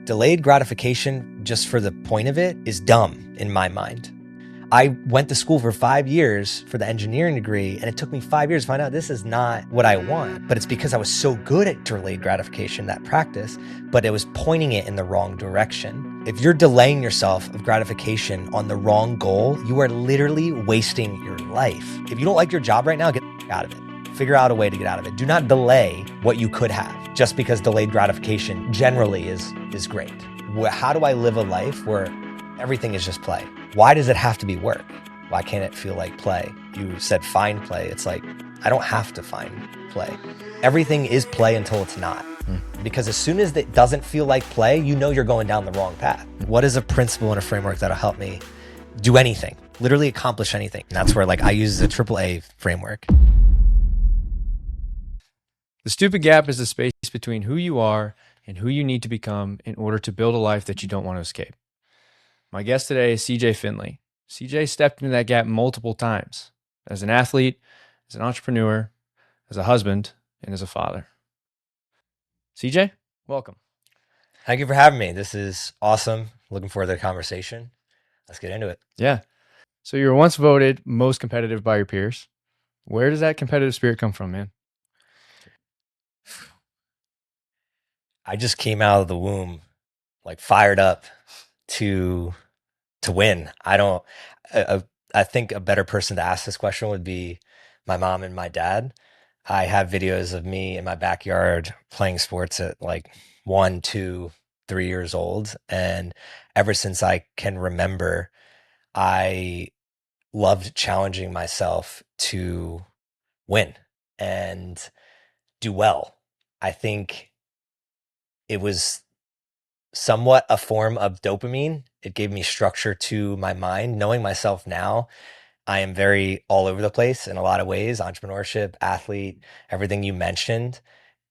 Delayed gratification, just for the point of it, is dumb in my mind. I went to school for 5 years for the engineering degree, and it took me 5 years to find out this is not what I want. But it's because I was so good at delayed gratification, that practice, but it was pointing it in the wrong direction. If you're delaying yourself of gratification on the wrong goal, you are literally wasting your life. If you don't like your job right now, get out of it. Figure out a way to get out of it. Do not delay what you could have just because delayed gratification generally is great. How do I live a life where everything is just play? Why does it have to be work? Why can't it feel like play? You said find play. It's like, I don't have to find play. Everything is play until it's not. Because as soon as it doesn't feel like play, you know you're going down the wrong path. What is a principle and a framework that'll help me do anything, literally accomplish anything? And that's where I use the AAA framework. The stupid gap is the space between who you are and who you need to become in order to build a life that you don't want to escape. My guest today is CJ Finley. CJ stepped into that gap multiple times as an athlete, as an entrepreneur, as a husband, and as a father. CJ, welcome. Thank you for having me. This is awesome. Looking forward to the conversation. Let's get into it. Yeah. So you were once voted most competitive by your peers. Where does that competitive spirit come from, man? I just came out of the womb fired up to win. I think a better person to ask this question would be my mom and my dad. I have videos of me in my backyard playing sports at 1, 2, 3 years old. And ever since I can remember, I loved challenging myself to win and do well. I think it was somewhat a form of dopamine. It gave me structure to my mind. Knowing myself now, I am very all over the place in a lot of ways. Entrepreneurship, athlete, everything you mentioned,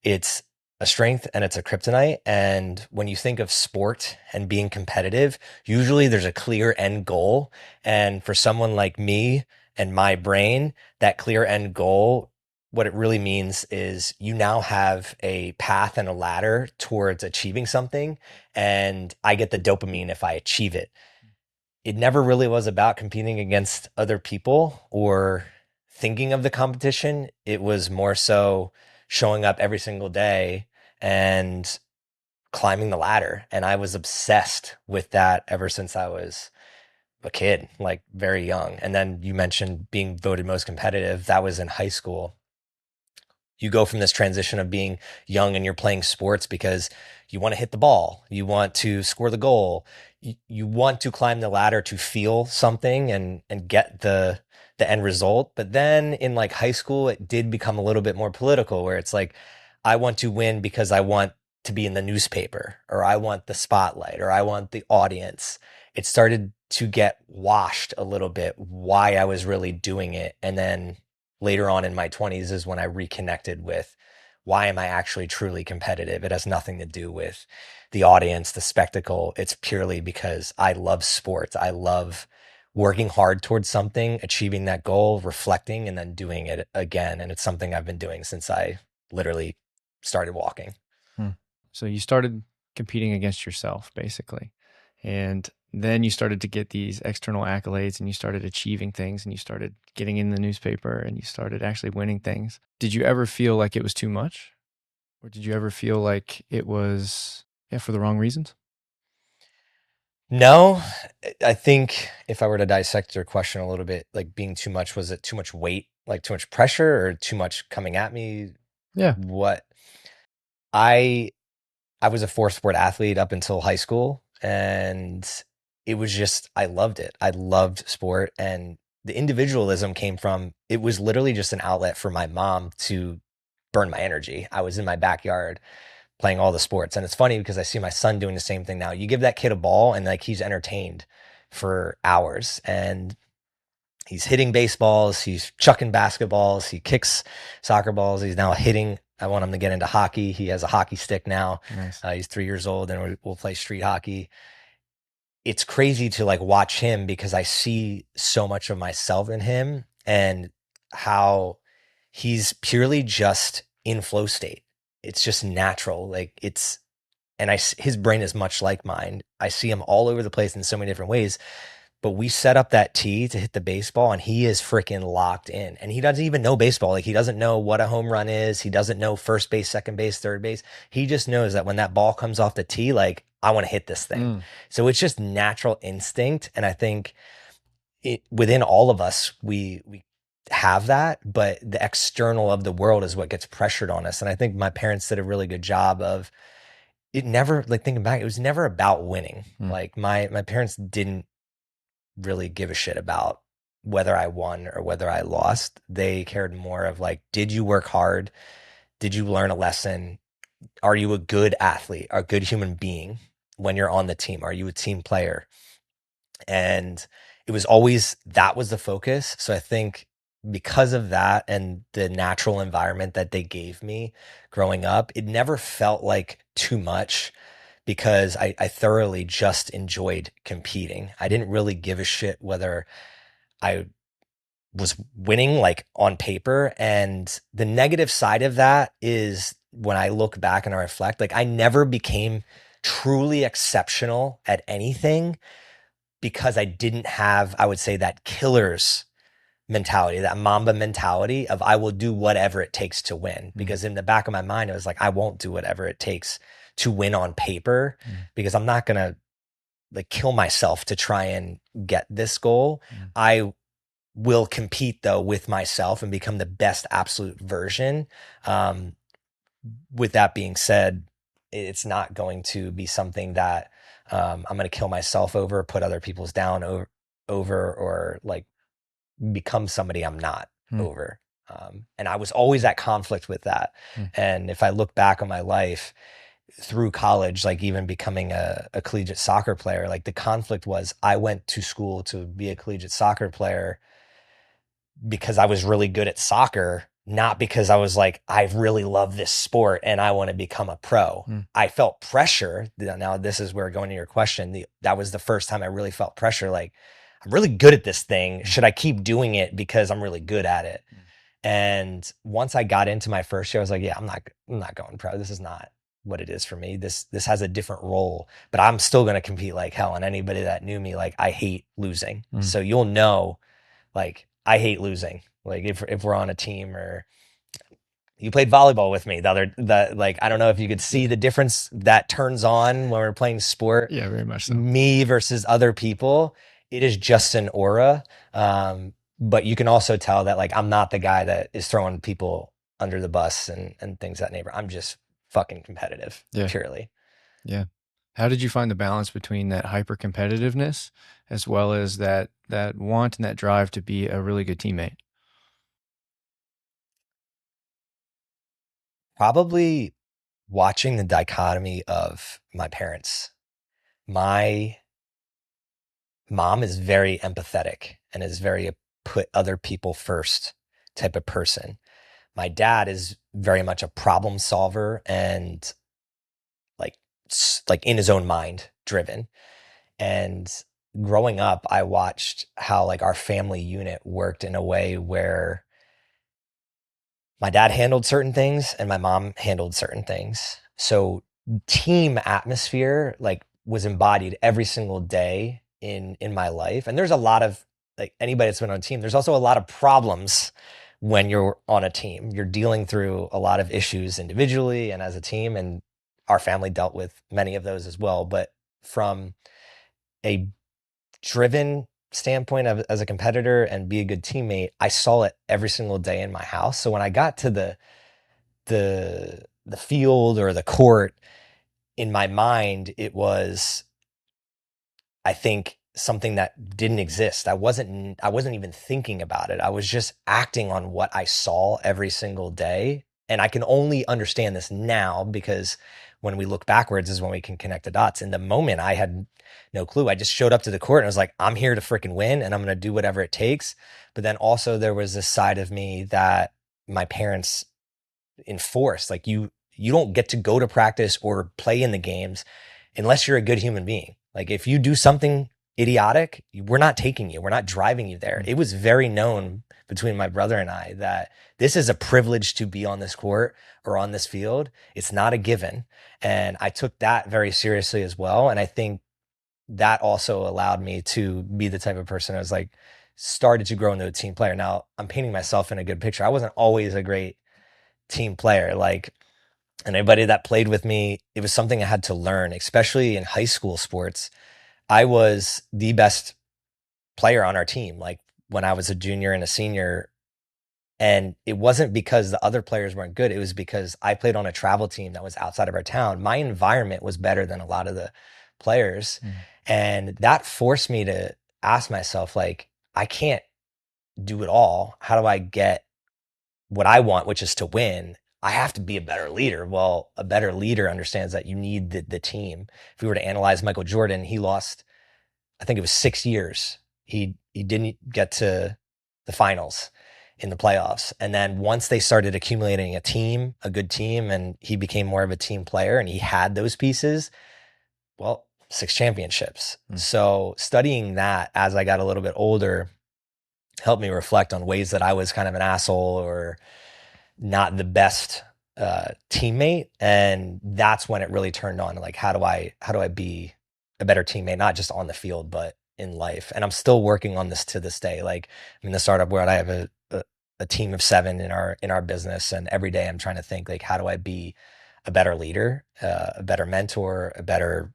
it's a strength and it's a kryptonite. And when you think of sport and being competitive, usually there's a clear end goal. And for someone like me and my brain, that clear end goal, what it really means is you now have a path and a ladder towards achieving something, and I get the dopamine if I achieve it. It never really was about competing against other people or thinking of the competition. It was more so showing up every single day and climbing the ladder. And I was obsessed with that ever since I was a kid, very young. And then you mentioned being voted most competitive. That was in high school. You go from this transition of being young and you're playing sports because you want to hit the ball, you want to score the goal, you want to climb the ladder to feel something and get the end result. But then in high school, it did become a little bit more political, where it's I want to win because I want to be in the newspaper, or I want the spotlight, or I want the audience. It started to get washed a little bit why I was really doing it. And then later on in my 20s is when I reconnected with, why am I actually truly competitive? It has nothing to do with the audience, the spectacle. It's purely because I love sports. I love working hard towards something, achieving that goal, reflecting, and then doing it again. And it's something I've been doing since I literally started walking. So you started competing against yourself, basically. And then you started to get these external accolades, and you started achieving things, and you started getting in the newspaper, and you started actually winning things. Did you ever feel like it was too much? Or did you ever feel like it was for the wrong reasons? No, I think if I were to dissect your question a little bit, being too much, was it too much weight, too much pressure, or too much coming at me? Yeah. What? I was a 4-sport athlete up until high school, and it was just, I loved it. I loved sport, and the individualism came from, it was literally just an outlet for my mom to burn my energy. I was in my backyard playing all the sports. And it's funny because I see my son doing the same thing now. You give that kid a ball and he's entertained for hours, and he's hitting baseballs, he's chucking basketballs, he kicks soccer balls. He's now hitting. I want him to get into hockey. He has a hockey stick now. Nice. He's 3 years old, and we'll play street hockey. It's crazy to watch him because I see so much of myself in him, and how he's purely just in flow state. It's just natural. It's and his brain is much like mine. I see him all over the place in so many different ways. But we set up that tee to hit the baseball, and he is freaking locked in. And he doesn't even know baseball. Like, he doesn't know what a home run is. He doesn't know first base, second base, third base. He just knows that when that ball comes off the tee, like, I want to hit this thing. So it's just natural instinct. And I think within all of us, we have that, but the external of the world is what gets pressured on us. And I think my parents did a really good job of it. Never, like, thinking back, it was never about winning. Like, my parents didn't really give a shit about whether I won or whether I lost. They cared more of, like, did you work hard? Did you learn a lesson? Are you a good athlete, a good human being when you're on the team? Are you a team player? And it was always, that was the focus. So I think because of that and the natural environment that they gave me growing up, it never felt like too much, because I thoroughly just enjoyed competing. I didn't really give a shit whether I was winning, like, on paper. And the negative side of that is, when I look back and I reflect, like, I never became truly exceptional at anything because I didn't have, I would say, that killer's mentality, that Mamba mentality of, I will do whatever it takes to win. Because in the back of my mind, it was like, I won't do whatever it takes to win on paper, because I'm not going to, like, kill myself to try and get this goal. I will compete, though, with myself and become the best absolute version. With that being said, it's not going to be something that I'm going to kill myself over, put other people's down over, or, like, become somebody I'm not over. And I was always at conflict with that. And if I look back on my life through college, like, even becoming a collegiate soccer player, like, the conflict was, I went to school to be a collegiate soccer player because I was really good at soccer, not because I was like, I really love this sport and I want to become a pro. I felt pressure. Now, this is where, going to your question, that was the first time I really felt pressure. Like, I'm really good at this thing. Should I keep doing it because I'm really good at it? And once I got into my first year, I was like, yeah, I'm not going pro. This is not what it is for me. This has a different role, but I'm still going to compete like hell. And anybody that knew me, like, I hate losing. So you'll know, like, I hate losing. Like, if we're on a team, or you played volleyball with me like, I don't know if you could see the difference that turns on when we're playing sport. Yeah, very much so. Me versus other people, it is just an aura. But you can also tell that, like, I'm not the guy that is throwing people under the bus and things of that neighbor. I'm just fucking competitive, purely. Yeah. How did you find the balance between that hyper competitiveness as well as that want and that drive to be a really good teammate? Probably watching the dichotomy of my parents. My mom is very empathetic and is very put other people first type of person. My dad is very much a problem solver and, like in his own mind driven. And growing up, I watched how, like, our family unit worked in a way where my dad handled certain things and my mom handled certain things. So team atmosphere, like, was embodied every single day in my life. And there's a lot of, like, anybody that's been on a team, there's also a lot of problems when you're on a team. You're dealing through a lot of issues individually and as a team, and our family dealt with many of those as well. But from a driven standpoint of, as a competitor and be a good teammate, I saw it every single day in my house. So when I got to the field or the court, in my mind, it was, I think, something that didn't exist. I wasn't even thinking about it. I was just acting on what I saw every single day. And I can only understand this now because when we look backwards is when we can connect the dots. In the moment, I had no clue. I just showed up to the court and I was like, I'm here to freaking win and I'm going to do whatever it takes. But then also there was this side of me that my parents enforced. Like, you don't get to go to practice or play in the games unless you're a good human being. Like, if you do something idiotic, we're not taking you. We're not driving you there. Mm. It was very known between my brother and I that this is a privilege to be on this court or on this field. It's not a given. And I took that very seriously as well. And I think that also allowed me to be the type of person I was like, started to grow into a team player. Now I'm painting myself in a good picture. I wasn't always a great team player. Like, and anybody that played with me, it was something I had to learn, especially in high school sports. I was the best player on our team. Like when I was a junior and a senior, and it wasn't because the other players weren't good. It was because I played on a travel team that was outside of our town. My environment was better than a lot of the players. Mm. And that forced me to ask myself, like, I can't do it all. How do I get what I want, which is to win? I have to be a better leader. Well, a better leader understands that you need the team. If we were to analyze Michael Jordan, he lost, I think it was 6 years. He didn't get to the finals in the playoffs. And then once they started accumulating a team, a good team, and he became more of a team player and he had those pieces, well, 6 championships. Mm. So studying that as I got a little bit older helped me reflect on ways that I was kind of an asshole or not the best teammate. And that's when it really turned on. Like, how do I be a better teammate, not just on the field, but in life? And I'm still working on this to this day. Like I'm in the startup world, I have a team of 7 in our business. And every day I'm trying to think like, how do I be a better leader, a better mentor, a better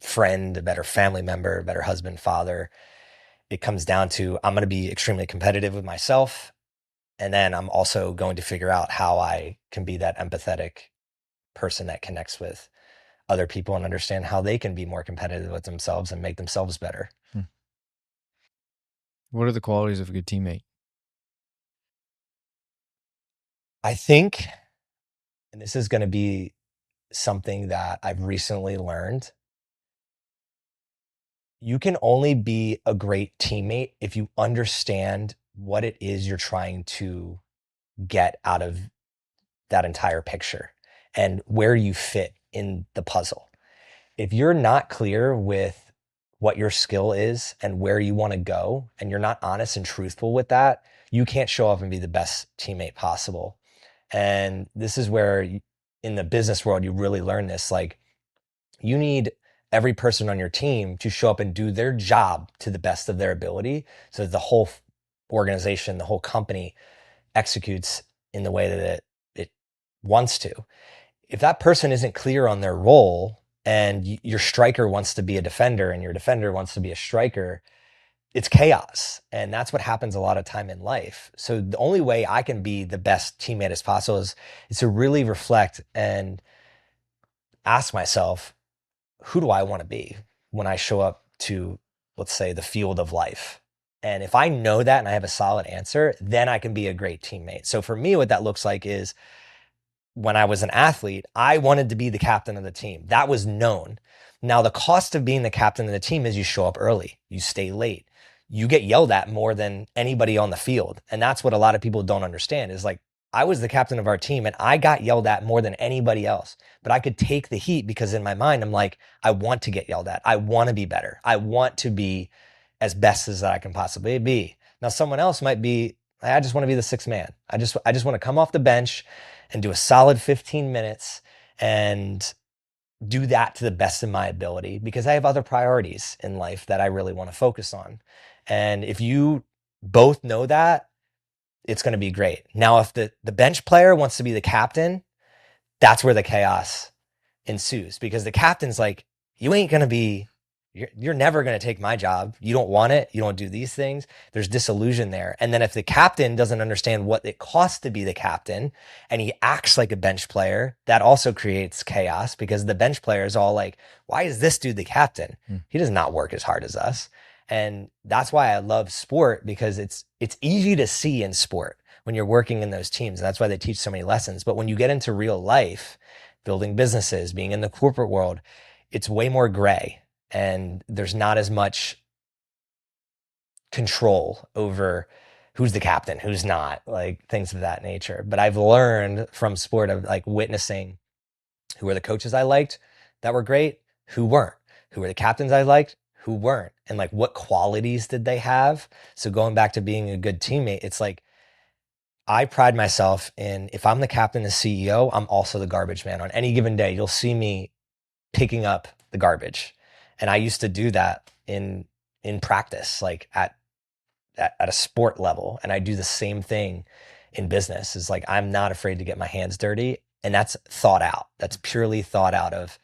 friend, a better family member, a better husband, father. It comes down to, I'm going to be extremely competitive with myself. And then I'm also going to figure out how I can be that empathetic person that connects with other people and understand how they can be more competitive with themselves and make themselves better. Mm. What are the qualities of a good teammate? I think, and this is going to be something that I've recently learned, you can only be a great teammate if you understand what it is you're trying to get out of that entire picture and where you fit in the puzzle. If you're not clear with what your skill is and where you want to go, and you're not honest and truthful with that, you can't show up and be the best teammate possible. And this is where in the business world, you really learn this. Like, you need every person on your team to show up and do their job to the best of their ability so that the whole organization, the whole company executes in the way that it wants to. If that person isn't clear on their role and your striker wants to be a defender and your defender wants to be a striker, it's chaos. And that's what happens a lot of time in life. So the only way I can be the best teammate as possible is to really reflect and ask myself, who do I want to be when I show up to, let's say, the field of life? And if I know that and I have a solid answer, then I can be a great teammate. So for me, what that looks like is, when I was an athlete, I wanted to be the captain of the team. That was known. Now, the cost of being the captain of the team is you show up early, you stay late, you get yelled at more than anybody on the field. And that's what a lot of people don't understand is like, I was the captain of our team and I got yelled at more than anybody else, but I could take the heat because in my mind, I'm like, I want to get yelled at. I want to be better. I want to be as best as I can possibly be. Now, someone else might be, I just want to be the sixth man. I just want to come off the bench and do a solid 15 minutes and do that to the best of my ability because I have other priorities in life that I really want to focus on. And if you both know that, it's going to be great. Now, if the bench player wants to be the captain, that's where the chaos ensues because the captain's like, you ain't going to be, you're never going to take my job. You don't want it. You don't do these things. There's disillusion there. And then if the captain doesn't understand what it costs to be the captain and he acts like a bench player, that also creates chaos because the bench player is all like, why is this dude the captain? He does not work as hard as us. And that's why I love sport because it's easy to see in sport when you're working in those teams. That's why they teach so many lessons. But when you get into real life, building businesses, being in the corporate world, it's way more gray. And there's not as much control over who's the captain, who's not, like things of that nature. But I've learned from sport of like witnessing who are the coaches I liked that were great, who weren't, who were the captains I liked, who weren't, and like what qualities did they have. So going back to being a good teammate, it's like I pride myself in, if I'm the captain and CEO, I'm also the garbage man. On any given day, you'll see me picking up the garbage. And I used to do that in practice, like at a sport level. And I do the same thing in business. Is like I'm not afraid to get my hands dirty. And that's thought out. That's purely thought out of,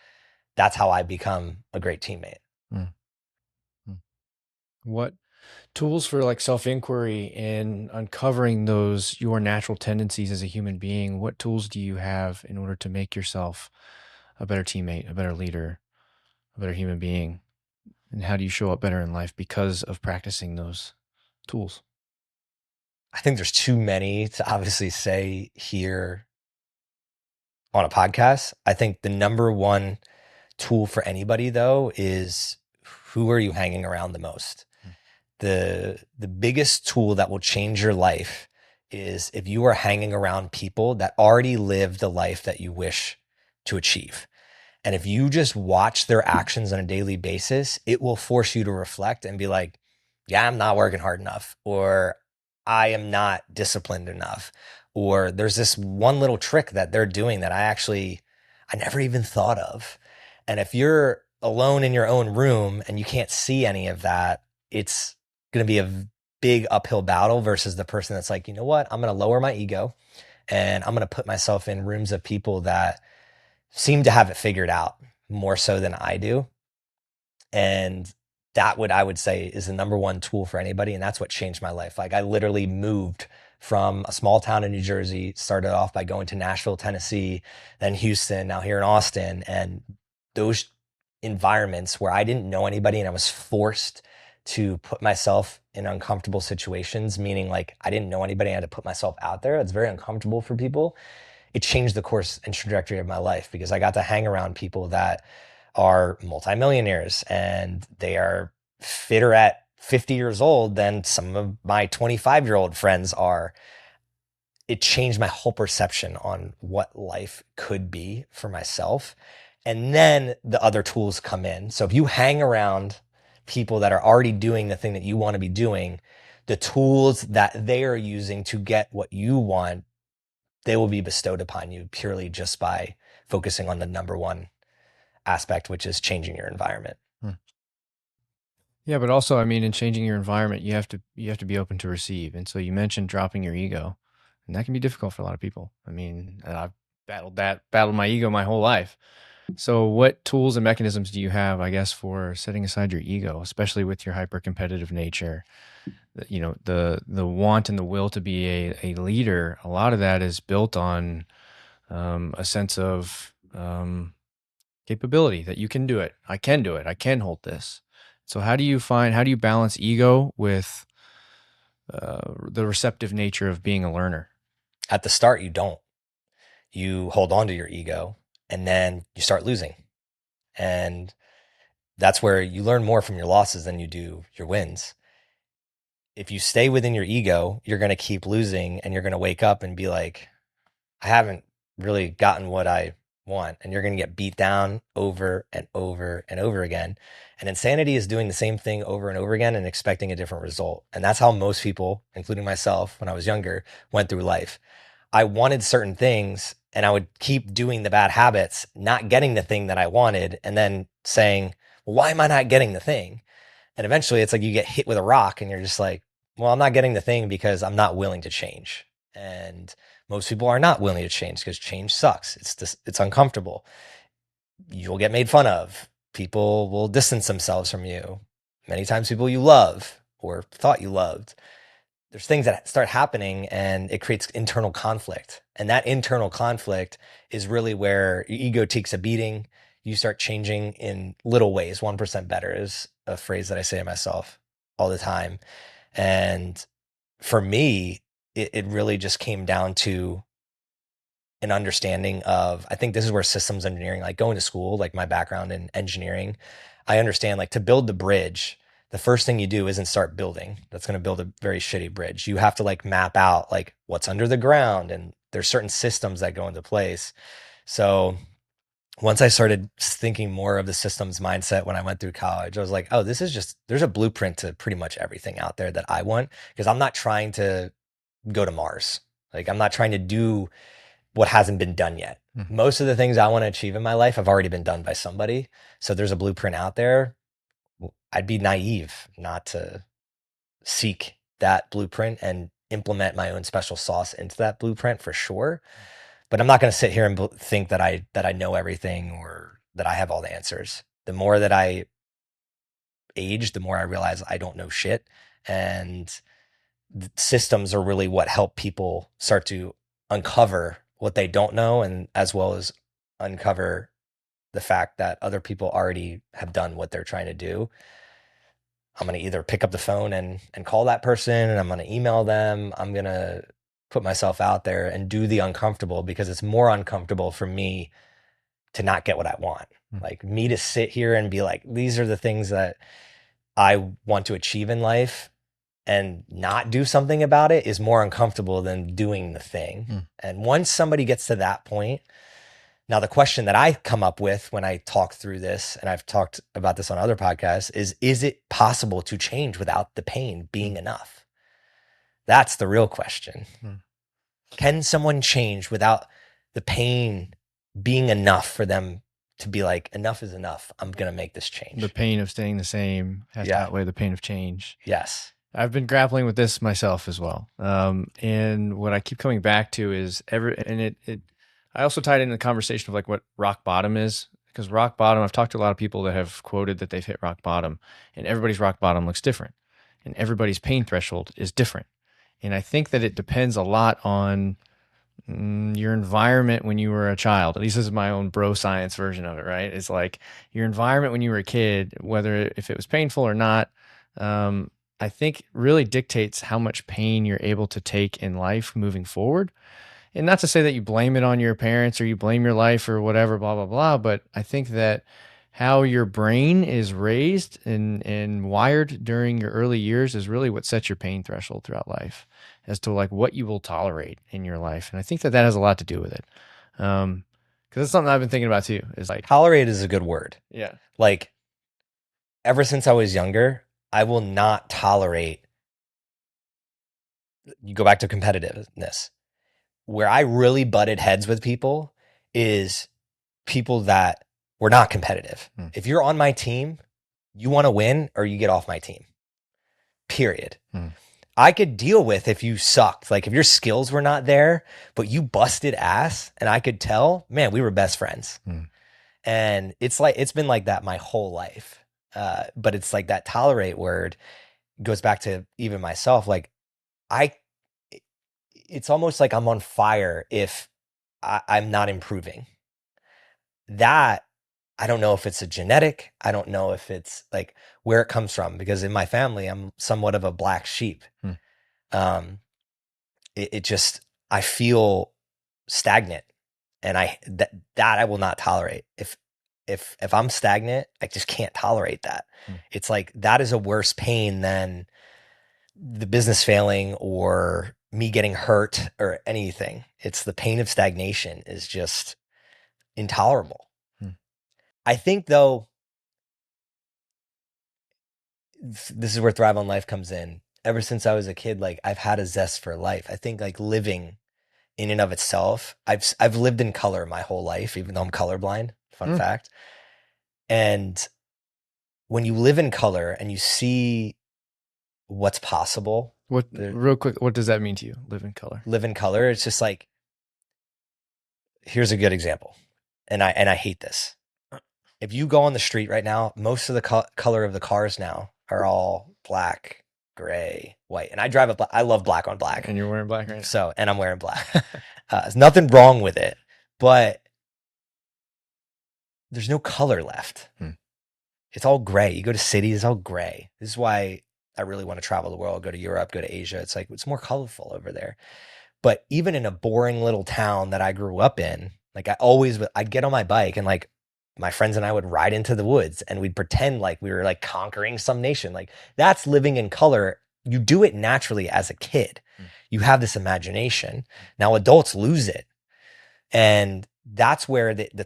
that's how I become a great teammate. Mm. Mm. What tools for like self-inquiry and uncovering those your natural tendencies as a human being? What tools do you have in order to make yourself a better teammate, a better leader, a better human being? And how do you show up better in life because of practicing those tools? I think there's too many to obviously say here on a podcast. I think the number one tool for anybody though is, who are you hanging around the most? The biggest tool that will change your life is if you are hanging around people that already live the life that you wish to achieve. And if you just watch their actions on a daily basis, it will force you to reflect and be like, yeah, I'm not working hard enough, or I am not disciplined enough, or there's this one little trick that they're doing that I never even thought of. And if you're alone in your own room and you can't see any of that, it's going to be a big uphill battle versus the person that's like, you know what, I'm going to lower my ego and I'm going to put myself in rooms of people that seem to have it figured out more so than I do. And that, what I would say, is the number one tool for anybody. And that's what changed my life. Like I literally moved from a small town in New Jersey, started off by going to Nashville, Tennessee, then Houston, now here in Austin. And those environments where I didn't know anybody and I was forced to put myself in uncomfortable situations, meaning like I didn't know anybody, I had to put myself out there. It's very uncomfortable for people. It changed the course and trajectory of my life because I got to hang around people that are multimillionaires and they are fitter at 50 years old than some of my 25-year-old friends are. It changed my whole perception on what life could be for myself. And then the other tools come in. So if you hang around people that are already doing the thing that you want to be doing, the tools that they are using to get what you want, they will be bestowed upon you purely just by focusing on the number one aspect, which is changing your environment. Hmm. Yeah, but also, I mean, in changing your environment, you have to be open to receive. And so you mentioned dropping your ego, and that can be difficult for a lot of people. I mean, I've battled my ego my whole life. So what tools and mechanisms do you have, I guess, for setting aside your ego, especially with your hyper competitive nature? You know, the want and the will to be a leader, a lot of that is built on a sense of capability that you can do it. I can do it. I can hold this. So how do you balance ego with the receptive nature of being a learner? At the start, you don't. You hold on to your ego and then you start losing. And that's where you learn more from your losses than you do your wins. If you stay within your ego, you're going to keep losing and you're going to wake up and be like, I haven't really gotten what I want. And you're going to get beat down over and over and over again. And insanity is doing the same thing over and over again and expecting a different result. And that's how most people, including myself when I was younger, went through life. I wanted certain things and I would keep doing the bad habits, not getting the thing that I wanted, and then saying, well, why am I not getting the thing? And eventually it's like you get hit with a rock and you're just like, well, I'm not getting the thing because I'm not willing to change. And most people are not willing to change because change sucks. It's uncomfortable. You'll get made fun of. People will distance themselves from you. Many times people you love or thought you loved, there's things that start happening and it creates internal conflict. And that internal conflict is really where your ego takes a beating. You start changing in little ways. 1% better is a phrase that I say to myself all the time. And for me, it really just came down to an understanding of, I think this is where systems engineering, like going to school, like my background in engineering, I understand like to build the bridge, the first thing you do isn't start building. That's going to build a very shitty bridge. You have to like map out like what's under the ground and there's certain systems that go into place. So once I started thinking more of the systems mindset when I went through college, I was like, oh, there's a blueprint to pretty much everything out there that I want, because I'm not trying to go to Mars. Like, I'm not trying to do what hasn't been done yet. Most of the things I want to achieve in my life have already been done by somebody. So there's a blueprint out there. I'd be naive not to seek that blueprint and implement my own special sauce into that blueprint for sure. But I'm not going to sit here and think that I know everything or that I have all the answers. The more that I age, the more I realize I don't know shit. And systems are really what help people start to uncover what they don't know, and as well as uncover the fact that other people already have done what they're trying to do. I'm going to either pick up the phone and call that person, and I'm going to email them. I'm going to put myself out there and do the uncomfortable, because it's more uncomfortable for me to not get what I want. Like, me to sit here and be like, these are the things that I want to achieve in life, and not do something about it is more uncomfortable than doing the thing. And once somebody gets to that point, now the question that I come up with when I talk through this, and I've talked about this on other podcasts, is it possible to change without the pain being enough? That's the real question. Can someone change without the pain being enough for them to be like, enough is enough, I'm going to make this change? The pain of staying the same has to outweigh the pain of change. Yes. I've been grappling with this myself as well. And what I keep coming back to is I also tied in the conversation of like what rock bottom is, because rock bottom, I've talked to a lot of people that have quoted that they've hit rock bottom, and everybody's rock bottom looks different, and everybody's pain threshold is different. And I think that it depends a lot on your environment when you were a child. At least this is my own bro science version of it, right? It's like your environment when you were a kid, whether if it was painful or not, I think really dictates how much pain you're able to take in life moving forward. And not to say that you blame it on your parents or you blame your life or whatever, blah, blah, blah. But I think that how your brain is raised and wired during your early years is really what sets your pain threshold throughout life as to like what you will tolerate in your life. And I think that has a lot to do with it. Because that's something I've been thinking about too, is like, tolerate is a good word. Yeah. Like, ever since I was younger, I will not tolerate, you go back to competitiveness. Where I really butted heads with people is people that were not competitive. If you're on my team, you want to win or you get off my team. Period. I could deal with if you sucked, like if your skills were not there, but you busted ass, and I could tell, man, we were best friends. And it's been like that my whole life. But it's like that tolerate word goes back to even myself. Like, it's almost like I'm on fire if I'm not improving. That, I don't know if it's a genetic. I don't know if it's like where it comes from, because in my family, I'm somewhat of a black sheep. It just, I feel stagnant, and that I will not tolerate. If I'm stagnant, I just can't tolerate that. It's like, that is a worse pain than the business failing or me getting hurt or anything. It's the pain of stagnation is just intolerable. I think, though, this is where Thrive on Life comes in. Ever since I was a kid, like, I've had a zest for life. I think like living in and of itself, I've lived in color my whole life, even though I'm colorblind. Fun fact. And when you live in color and you see what's possible. Real quick, what does that mean to you? Live in color. Live in color. It's just like, here's a good example. And I hate this. If you go on the street right now, most of the color of the cars now are all black, gray, white. And I love black on black. And you're wearing black right now. So, and I'm wearing black. There's nothing wrong with it, but there's no color left. It's all gray. You go to cities, it's all gray. This is why I really want to travel the world, go to Europe, go to Asia. It's like, it's more colorful over there. But even in a boring little town that I grew up in, like, I'd get on my bike, and like my friends and I would ride into the woods, and we'd pretend like we were like conquering some nation. Like, that's living in color. You do it naturally as a kid. You have this imagination. Now adults lose it. And that's where the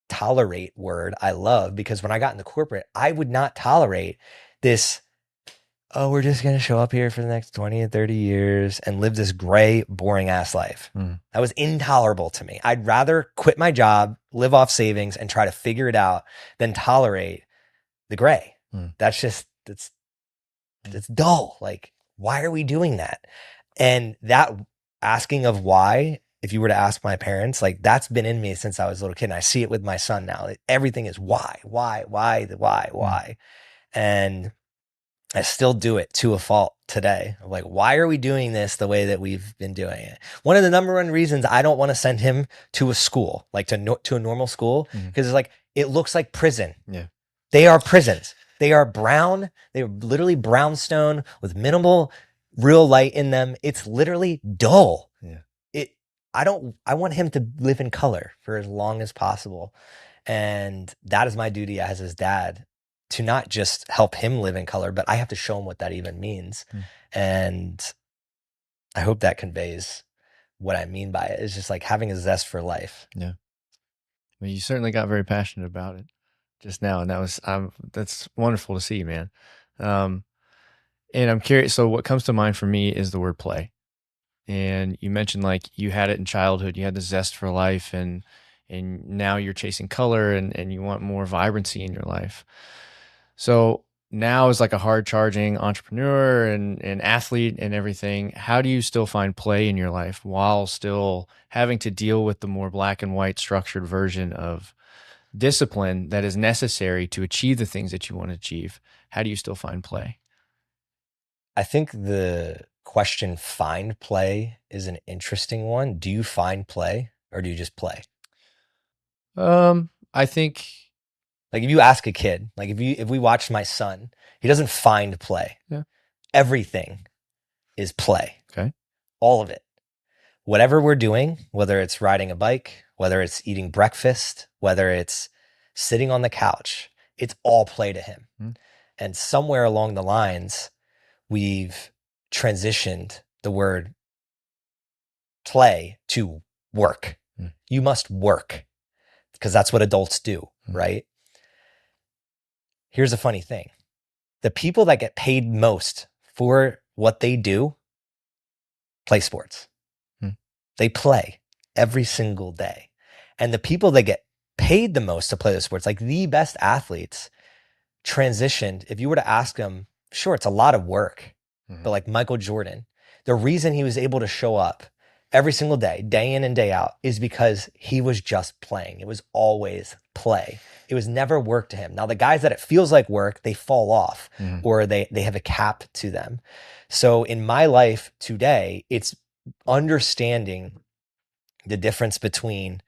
tolerate word I love, because when I got into corporate, I would not tolerate this, oh, we're just going to show up here for the next 20 and 30 years and live this gray, boring ass life. That was intolerable to me. I'd rather quit my job, live off savings, and try to figure it out than tolerate the gray. That's just, it's dull. Like, why are we doing that? And that asking of why, if you were to ask my parents, like, that's been in me since I was a little kid. And I see it with my son now. Everything is why. And I still do it to a fault today. I'm like, why are we doing this the way that we've been doing it? One of the number one reasons I don't want to send him to a school, like to a normal school, because it's like, it looks like prison. Yeah. They are prisons. They are brown. They are literally brownstone with minimal real light in them. It's literally dull. Yeah. I want him to live in color for as long as possible. And that is my duty as his dad, to not just help him live in color, but I have to show him what that even means. And I hope that conveys what I mean by it. It's just like having a zest for life. Yeah. Well, you certainly got very passionate about it just now, and that's wonderful to see, man. And I'm curious. So, what comes to mind for me is the word play. And you mentioned like you had it in childhood. You had the zest for life, and now you're chasing color, and you want more vibrancy in your life. So now as like a hard charging entrepreneur and athlete and everything, how do you still find play in your life while still having to deal with the more black and white structured version of discipline that is necessary to achieve the things that you want to achieve? How do you still find play? I think the question find play is an interesting one. Do you find play, or do you just play? I think, like, if you ask a kid, like if we watch my son, he doesn't find play. Yeah. Everything is play. Okay. All of it. Whatever we're doing, whether it's riding a bike, whether it's eating breakfast, whether it's sitting on the couch, it's all play to him. And somewhere along the lines, we've transitioned the word play to work. You must work, because that's what adults do, right? Here's a funny thing. The people that get paid most for what they do play sports. They play every single day. And the people that get paid the most to play the sports, like the best athletes, transitioned. If you were to ask them, sure, it's a lot of work, but like Michael Jordan, the reason he was able to show up every single day, day in and day out, is because he was just playing. It was always play. It was never work to him. Now, the guys that it feels like work, they fall off, or they have a cap to them. So in my life today, it's understanding the difference between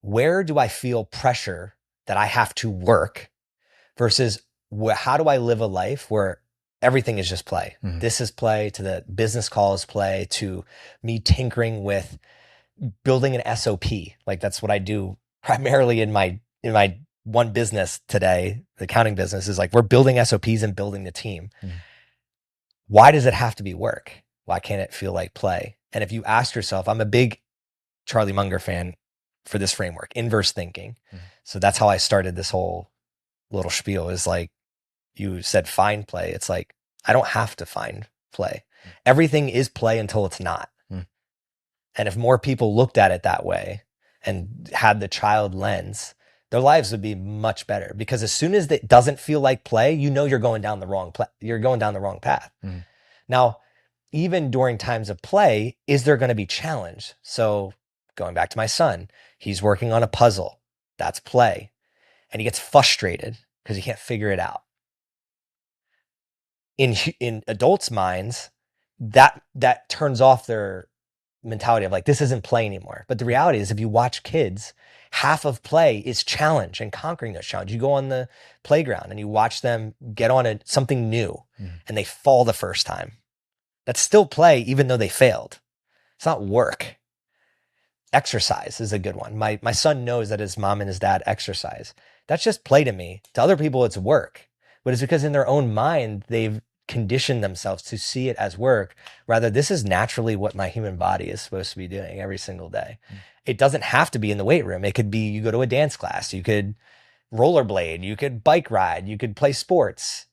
where do I feel pressure that I have to work versus how do I live a life where everything is just play. This is play, to the business call is play, to me tinkering with building an SOP. Like, that's what I do primarily in my one business today, the accounting business, is like, we're building SOPs and building the team. Why does it have to be work? Why can't it feel like play? And if you ask yourself, I'm a big Charlie Munger fan for this framework, inverse thinking. So that's how I started this whole little spiel, is like, you said find play. It's like, I don't have to find play. Everything is play until it's not. And if more people looked at it that way and had the child lens, their lives would be much better. Because as soon as it doesn't feel like play, you know you're going down the wrong path. Now, even during times of play, is there going to be challenge? So going back to my son, he's working on a puzzle. That's play. And he gets frustrated because he can't figure it out. In adults' minds, that turns off their mentality of like, this isn't play anymore. But the reality is, if you watch kids, half of play is challenge and conquering those challenges. You go on the playground and you watch them get on something new and they fall the first time. That's still play, even though they failed. It's not work. Exercise is a good one. My son knows that his mom and his dad exercise. That's just play to me. To other people, it's work. But it's because in their own mind, they've conditioned themselves to see it as work. Rather, this is naturally what my human body is supposed to be doing every single day. It doesn't have to be in the weight room. It could be you go to a dance class, you could rollerblade, you could bike ride, you could play sports,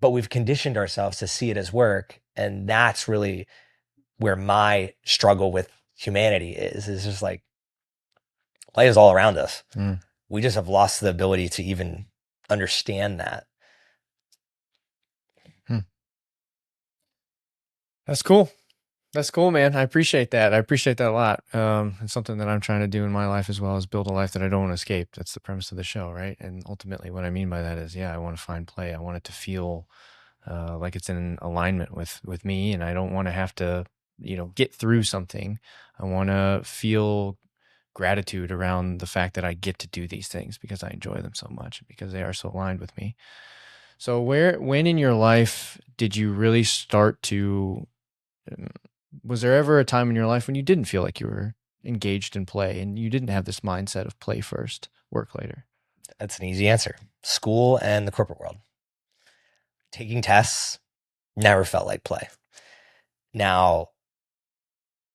but we've conditioned ourselves to see it as work. And that's really where my struggle with humanity is just like, play is all around us. We just have lost the ability to even understand that. That's cool. That's cool, man. I appreciate that. I appreciate that a lot. It's something that I'm trying to do in my life as well, is build a life that I don't want to escape. That's the premise of the show, right? And ultimately what I mean by that is, I want to find play. I want it to feel like it's in alignment with me, and I don't want to have to, get through something. I want to feel gratitude around the fact that I get to do these things because I enjoy them so much, because they are so aligned with me. So when in your life did you really start to, was there ever a time in your life when you didn't feel like you were engaged in play and you didn't have this mindset of play first, work later? That's an easy answer. School and the corporate world. Taking tests never felt like play. Now,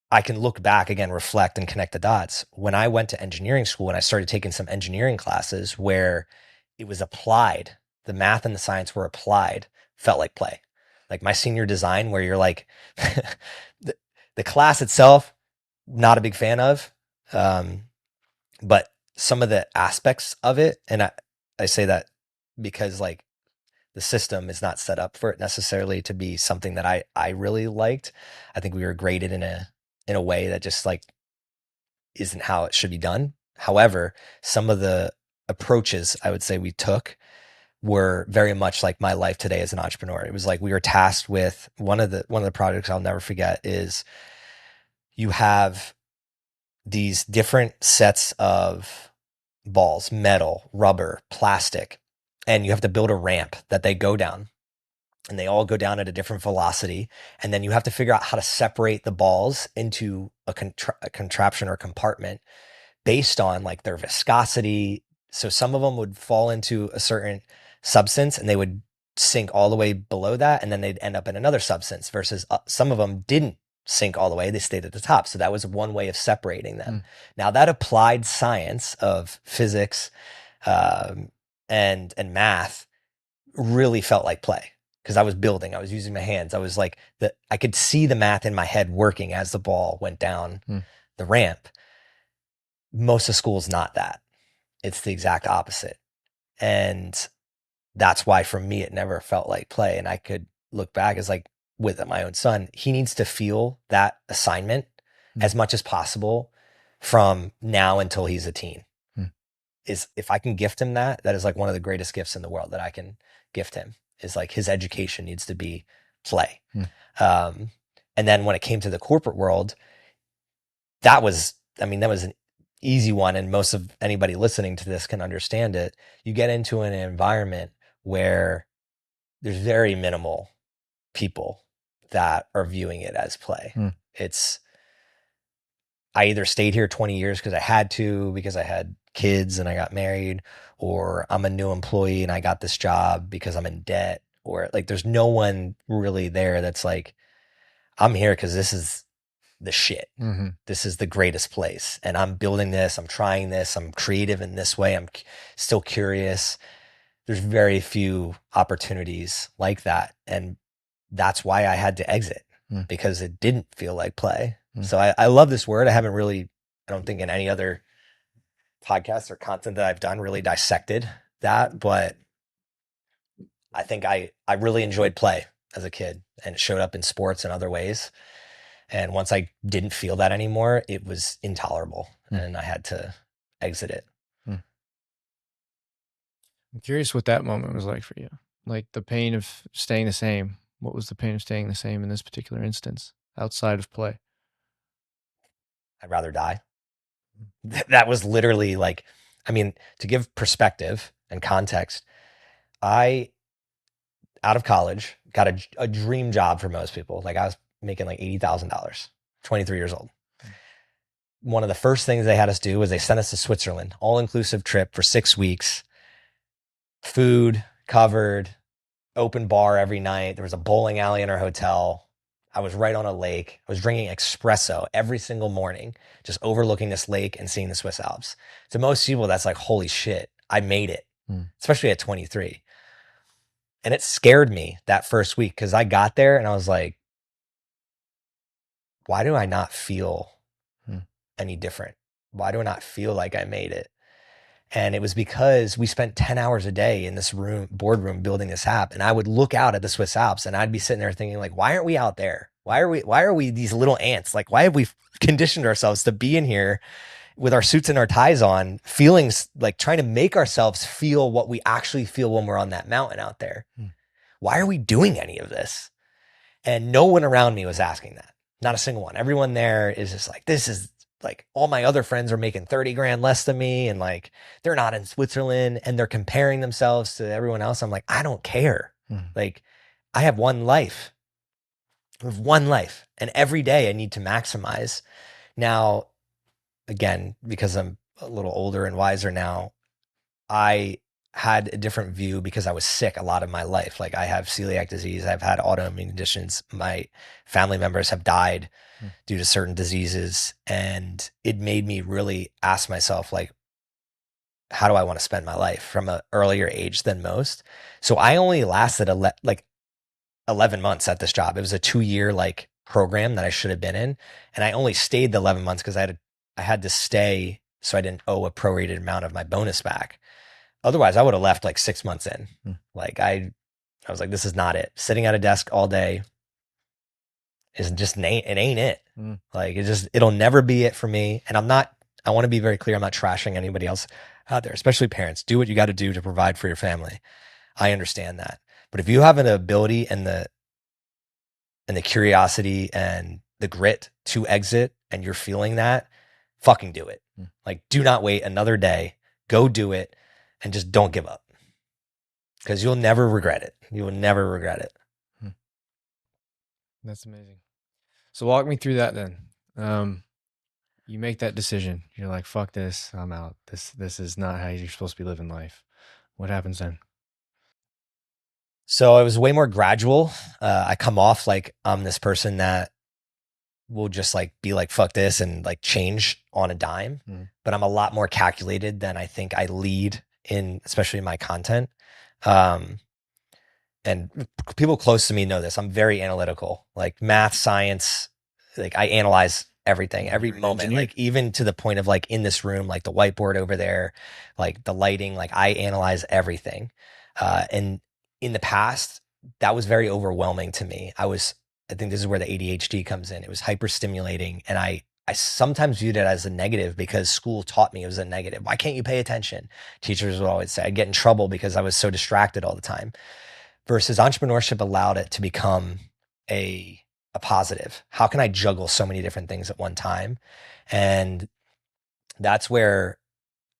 I can look back again, reflect, and connect the dots. When I went to engineering school and I started taking some engineering classes where it was applied, the math and the science were applied, felt like play. Like my senior design, where you're like, the class itself, not a big fan of, but some of the aspects of it, and I say that because like the system is not set up for it necessarily to be something that I really liked. I think we were graded in a way that just like isn't how it should be done. However, some of the approaches I would say we took were very much like my life today as an entrepreneur. It was like we were tasked with one of the projects I'll never forget is you have these different sets of balls, metal, rubber, plastic, and you have to build a ramp that they go down, and they all go down at a different velocity. And then you have to figure out how to separate the balls into a contraption or compartment based on like their viscosity. So some of them would fall into a certain substance and they would sink all the way below that, and then they'd end up in another substance, versus some of them didn't sink all the way. They stayed at the top. So that was one way of separating them. Now that applied science of physics and math really felt like play, because I was building, I was using my hands. I was like, I could see the math in my head working as the ball went down the ramp. Most of school's not that. It's the exact opposite. And that's why for me, it never felt like play. And I could look back as like with my own son, he needs to feel that assignment as much as possible from now until he's a teen. Is if I can gift him that is like one of the greatest gifts in the world that I can gift him, is like his education needs to be play. And then when it came to the corporate world, that was an easy one. And most of anybody listening to this can understand it. You get into an environment where there's very minimal people that are viewing it as play. I either stayed here 20 years because I had to, because I had kids and I got married, or I'm a new employee and I got this job because I'm in debt, or like there's no one really there that's like, I'm here because this is the shit. This is the greatest place. And I'm building this. I'm trying this. I'm creative in this way. I'm still curious. There's very few opportunities like that. And that's why I had to exit, because it didn't feel like play. So I love this word. I don't think in any other podcast or content that I've done really dissected that, but I think I really enjoyed play as a kid, and it showed up in sports and other ways. And once I didn't feel that anymore, it was intolerable and I had to exit it. I'm curious what that moment was like for you. Like the pain of staying the same. What was the pain of staying the same in this particular instance outside of play? I'd rather die. That was literally like, to give perspective and context, I, out of college, got a dream job for most people. Like I was making like $80,000, 23 years old. One of the first things they had us do was they sent us to Switzerland, all inclusive trip for 6 weeks, food covered, open bar every night. There was a bowling alley in our hotel. I was right on a lake. I was drinking espresso every single morning, just overlooking this lake and seeing the Swiss Alps. To most people, that's like, holy shit, I made it, especially at 23. And it scared me that first week because I got there and I was like, why do I not feel any different? Why do I not feel like I made it? And it was because we spent 10 hours a day in this boardroom building this app. And I would look out at the Swiss Alps and I'd be sitting there thinking like, why aren't we out there? Why are we these little ants? Like, why have we conditioned ourselves to be in here with our suits and our ties on, feelings like trying to make ourselves feel what we actually feel when we're on that mountain out there? Why are we doing any of this? And no one around me was asking that. Not a single one. Everyone there is just like, this is like, all my other friends are making 30 grand less than me. And like, they're not in Switzerland and they're comparing themselves to everyone else. I'm like, I don't care. Like, I have one life. I have one life. And every day I need to maximize. Now, again, because I'm a little older and wiser now, I had a different view because I was sick a lot of my life. Like, I have celiac disease. I've had autoimmune conditions. My family members have died due to certain diseases. And it made me really ask myself, like, how do I want to spend my life from an earlier age than most? So I only lasted like 11 months at this job. It was a 2-year like program that I should have been in. And I only stayed the 11 months because I had to stay so I didn't owe a prorated amount of my bonus back. Otherwise, I would have left like 6 months in. Like, I was like, this is not it. Sitting at a desk all day is just, it ain't it. Like, it'll never be it for me. And I want to be very clear. I'm not trashing anybody else out there, especially parents. Do what you got to do to provide for your family. I understand that. But if you have an ability and the curiosity and the grit to exit and you're feeling that, fucking do it. Like, do not wait another day. Go do it and just don't give up, because you'll never regret it. You will never regret it. That's amazing. So walk me through that then. You make that decision. You're like, fuck this, I'm out. This is not how you're supposed to be living life. What happens then? So it was way more gradual. I come off like I'm this person that will just like be like, fuck this, and like change on a dime. But I'm a lot more calculated than I think I lead in, especially in my content. And people close to me know this. I'm very analytical, like math, science. Like, I analyze everything, every moment, like even to the point of like in this room, like the whiteboard over there, like the lighting, like I analyze everything. And in the past, that was very overwhelming to me. I think this is where the ADHD comes in. It was hyper stimulating. And I sometimes viewed it as a negative because school taught me it was a negative. Why can't you pay attention? Teachers would always say. I'd get in trouble because I was so distracted all the time. Versus entrepreneurship allowed it to become a positive. How can I juggle so many different things at one time? And that's where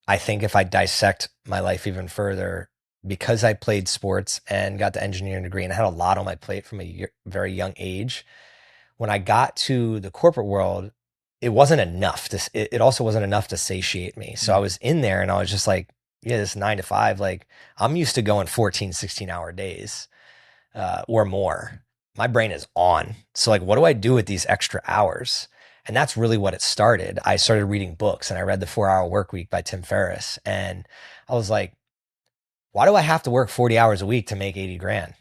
I think if I dissect my life even further, because I played sports and got the engineering degree and I had a lot on my plate from a very young age, when I got to the corporate world, it wasn't enough. It also wasn't enough to satiate me. So I was in there and I was just like, yeah, this 9 to 5, like I'm used to going 14, 16-hour days or more. My brain is on. So like, what do I do with these extra hours? And that's really what it started. I started reading books and I read The 4-Hour Workweek by Tim Ferriss. And I was like, why do I have to work 40 hours a week to make 80 grand?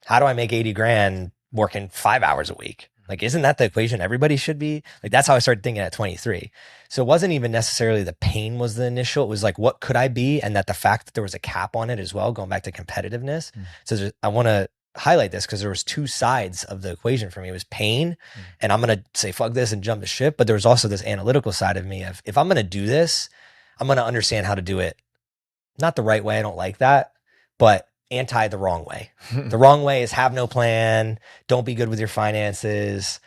How do I make 80 grand working 5 hours a week? Like, isn't that the equation everybody should be? Like, that's how I started thinking at 23. So it wasn't even necessarily the pain was the initial. It was like, what could I be? And that the fact that there was a cap on it as well, going back to competitiveness. So I want to highlight this because there was two sides of the equation for me. It was pain and I'm going to say, fuck this and jump the ship. But there was also this analytical side of me of, if I'm going to do this, I'm going to understand how to do it. Not the right way. I don't like that, but the wrong way. The wrong way is have no plan. Don't be good with your finances.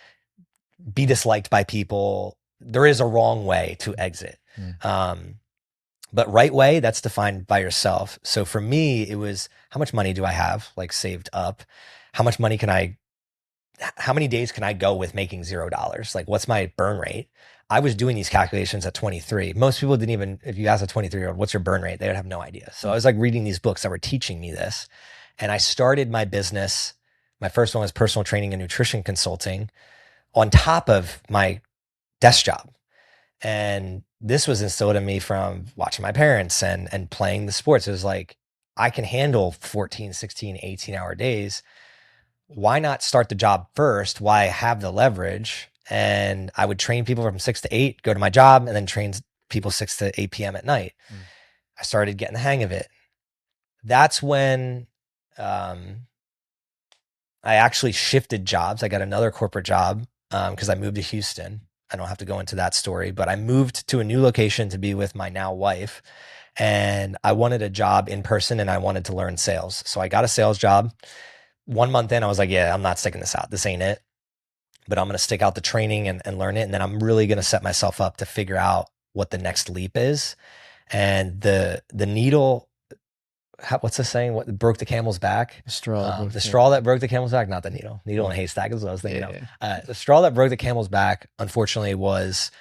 Be disliked by people. There is a wrong way to exit. But right way, that's defined by yourself. So for me, it was, how much money do I have like saved up? How much money how many days can I go with making $0? Like, what's my burn rate? I was doing these calculations at 23. Most people if you ask a 23-year-old, what's your burn rate? They would have no idea. So I was like reading these books that were teaching me this. And I started my business. My first one was personal training and nutrition consulting on top of my desk job. And this was instilled in me from watching my parents and playing the sports. It was like, I can handle 14, 16, 18-hour days. Why not start the job first? Why have the leverage? And I would train people from 6 to 8, go to my job, and then train people 6 to 8 p.m. at night. I started getting the hang of it. That's when I actually shifted jobs. I got another corporate job because I moved to Houston. I don't have to go into that story, but I moved to a new location to be with my now wife. And I wanted a job in person and I wanted to learn sales. So I got a sales job. 1 month in, I was like, yeah, I'm not sticking this out. This ain't it. But I'm going to stick out the training and learn it. And then I'm really going to set myself up to figure out what the next leap is. And the needle, what's the saying? What broke the camel's back? The straw. The straw that broke the camel's back, not the needle. Needle and haystack is what I was thinking of. The straw that broke the camel's back, unfortunately, was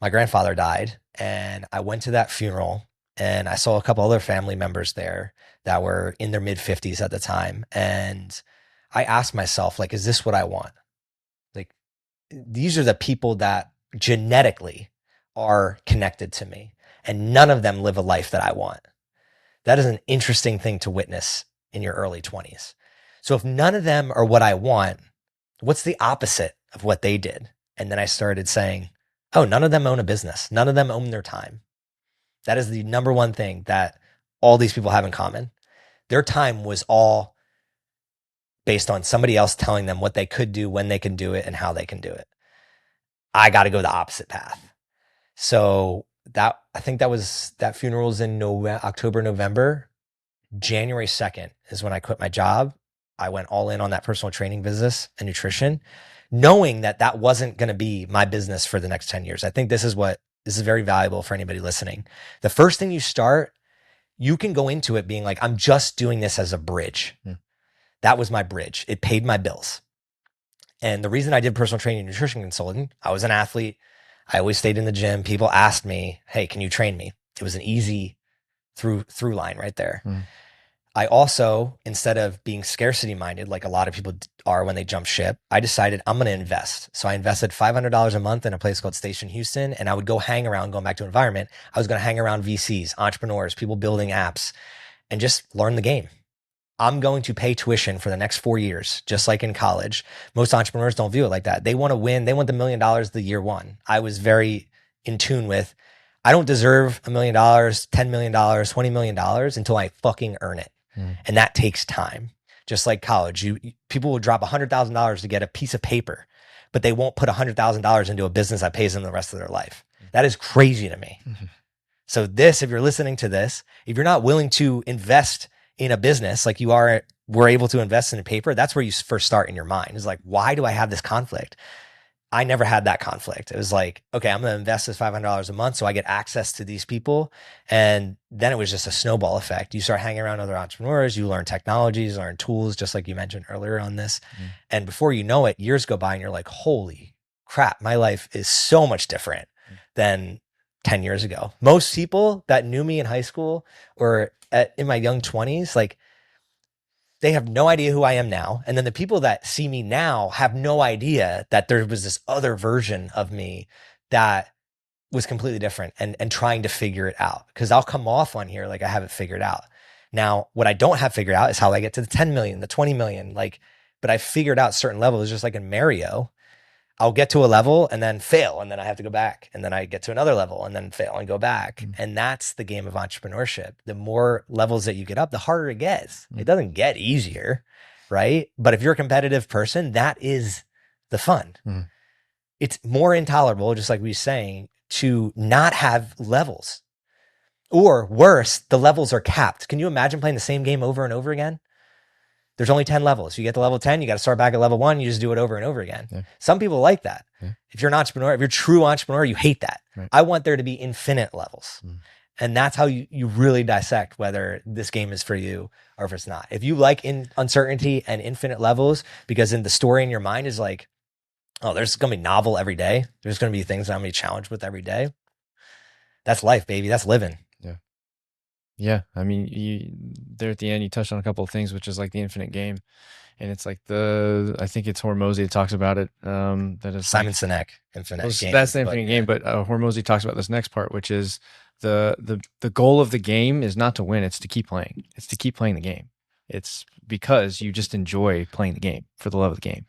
my grandfather died. And I went to that funeral and I saw a couple other family members there that were in their mid 50s at the time. And I asked myself, like, is this what I want? Like, these are the people that genetically are connected to me, and none of them live a life that I want. That is an interesting thing to witness in your early 20s. So if none of them are what I want, what's the opposite of what they did? And then I started saying, oh, none of them own a business. None of them own their time. That is the number one thing that all these people have in common. Their time was all based on somebody else telling them what they could do, when they can do it, and how they can do it. I got to go the opposite path. So I think that funeral was in October, November. January 2nd is when I quit my job. I went all in on that personal training business and nutrition, knowing that wasn't going to be my business for the next 10 years. I think this is very valuable for anybody listening. The first thing you start, you can go into it being like, I'm just doing this as a bridge. That was my bridge. It paid my bills. And the reason I did personal training and nutrition consulting, I was an athlete. I always stayed in the gym. People asked me, hey, can you train me? It was an easy through line right there. I also, instead of being scarcity minded, like a lot of people are when they jump ship, I decided I'm going to invest. So I invested $500 a month in a place called Station Houston, and I would go hang around, going back to environment. I was going to hang around VCs, entrepreneurs, people building apps, and just learn the game. I'm going to pay tuition for the next 4 years, just like in college. Most entrepreneurs don't view it like that. They want to win. They want the $1 million the year one. I was very in tune with, I don't deserve $1 million, $10 million, $20 million until I fucking earn it. And that takes time. Just like college, people will drop $100,000 to get a piece of paper, but they won't put $100,000 into a business that pays them the rest of their life. That is crazy to me. So if you're listening to this, if you're not willing to invest in a business like we're able to invest in a paper, that's where you first start in your mind. It's like, why do I have this conflict? I never had that conflict. It was like, okay, I'm going to invest this $500 a month so I get access to these people. And then it was just a snowball effect. You start hanging around other entrepreneurs, you learn technologies, learn tools, just like you mentioned earlier on this. And before you know it, years go by and you're like, holy crap, my life is so much different than 10 years ago. Most people that knew me in high school or in my young 20s, like, they have no idea who I am now. And then the people that see me now have no idea that there was this other version of me that was completely different and trying to figure it out. Because I'll come off on here like I have it figured out. Now, what I don't have figured out is how I get to the 10 million, the 20 million, but I figured out certain levels, just like in Mario. I'll get to a level and then fail, and then I have to go back, and then I get to another level and then fail and go back. And that's the game of entrepreneurship. The more levels that you get up, the harder it gets. It doesn't get easier, right? But if you're a competitive person, that is the fun. It's more intolerable, just like we were saying, to not have levels. Or worse, the levels are capped. Can you imagine playing the same game over and over again? There's only 10 levels. You get to level 10, you got to start back at level 1. You just do it over and over again. Some people like that. If you're an entrepreneur, if you're a true entrepreneur, you hate that. I want there to be infinite levels. And that's how you really dissect whether this game is for you or if it's not. If you like uncertainty and infinite levels, because in the story in your mind is like, oh, there's going to be novel every day. There's going to be things that I'm going to be challenged with every day. That's life, baby. That's living. Yeah, I mean, there at the end, you touched on a couple of things, which is like the infinite game, and it's like I think it's Hormozy that talks about it. That is Simon like, Sinek, Infinite that's Game, the but infinite game, yeah, but Hormozy talks about this next part, which is the goal of the game is not to win; it's to keep playing. It's to keep playing the game. It's because you just enjoy playing the game for the love of the game,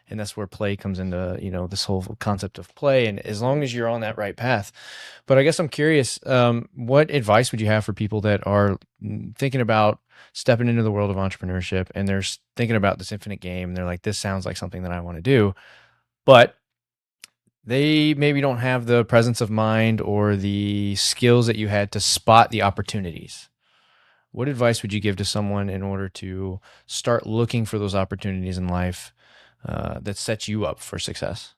and that's where play comes into, this whole concept of play. And as long as you're on that right path. But I guess I'm curious, what advice would you have for people that are thinking about stepping into the world of entrepreneurship, and they're thinking about this infinite game, and they're like, this sounds like something that I want to do, but they maybe don't have the presence of mind or the skills that you had to spot the opportunities? What advice would you give to someone in order to start looking for those opportunities in life that sets you up for success?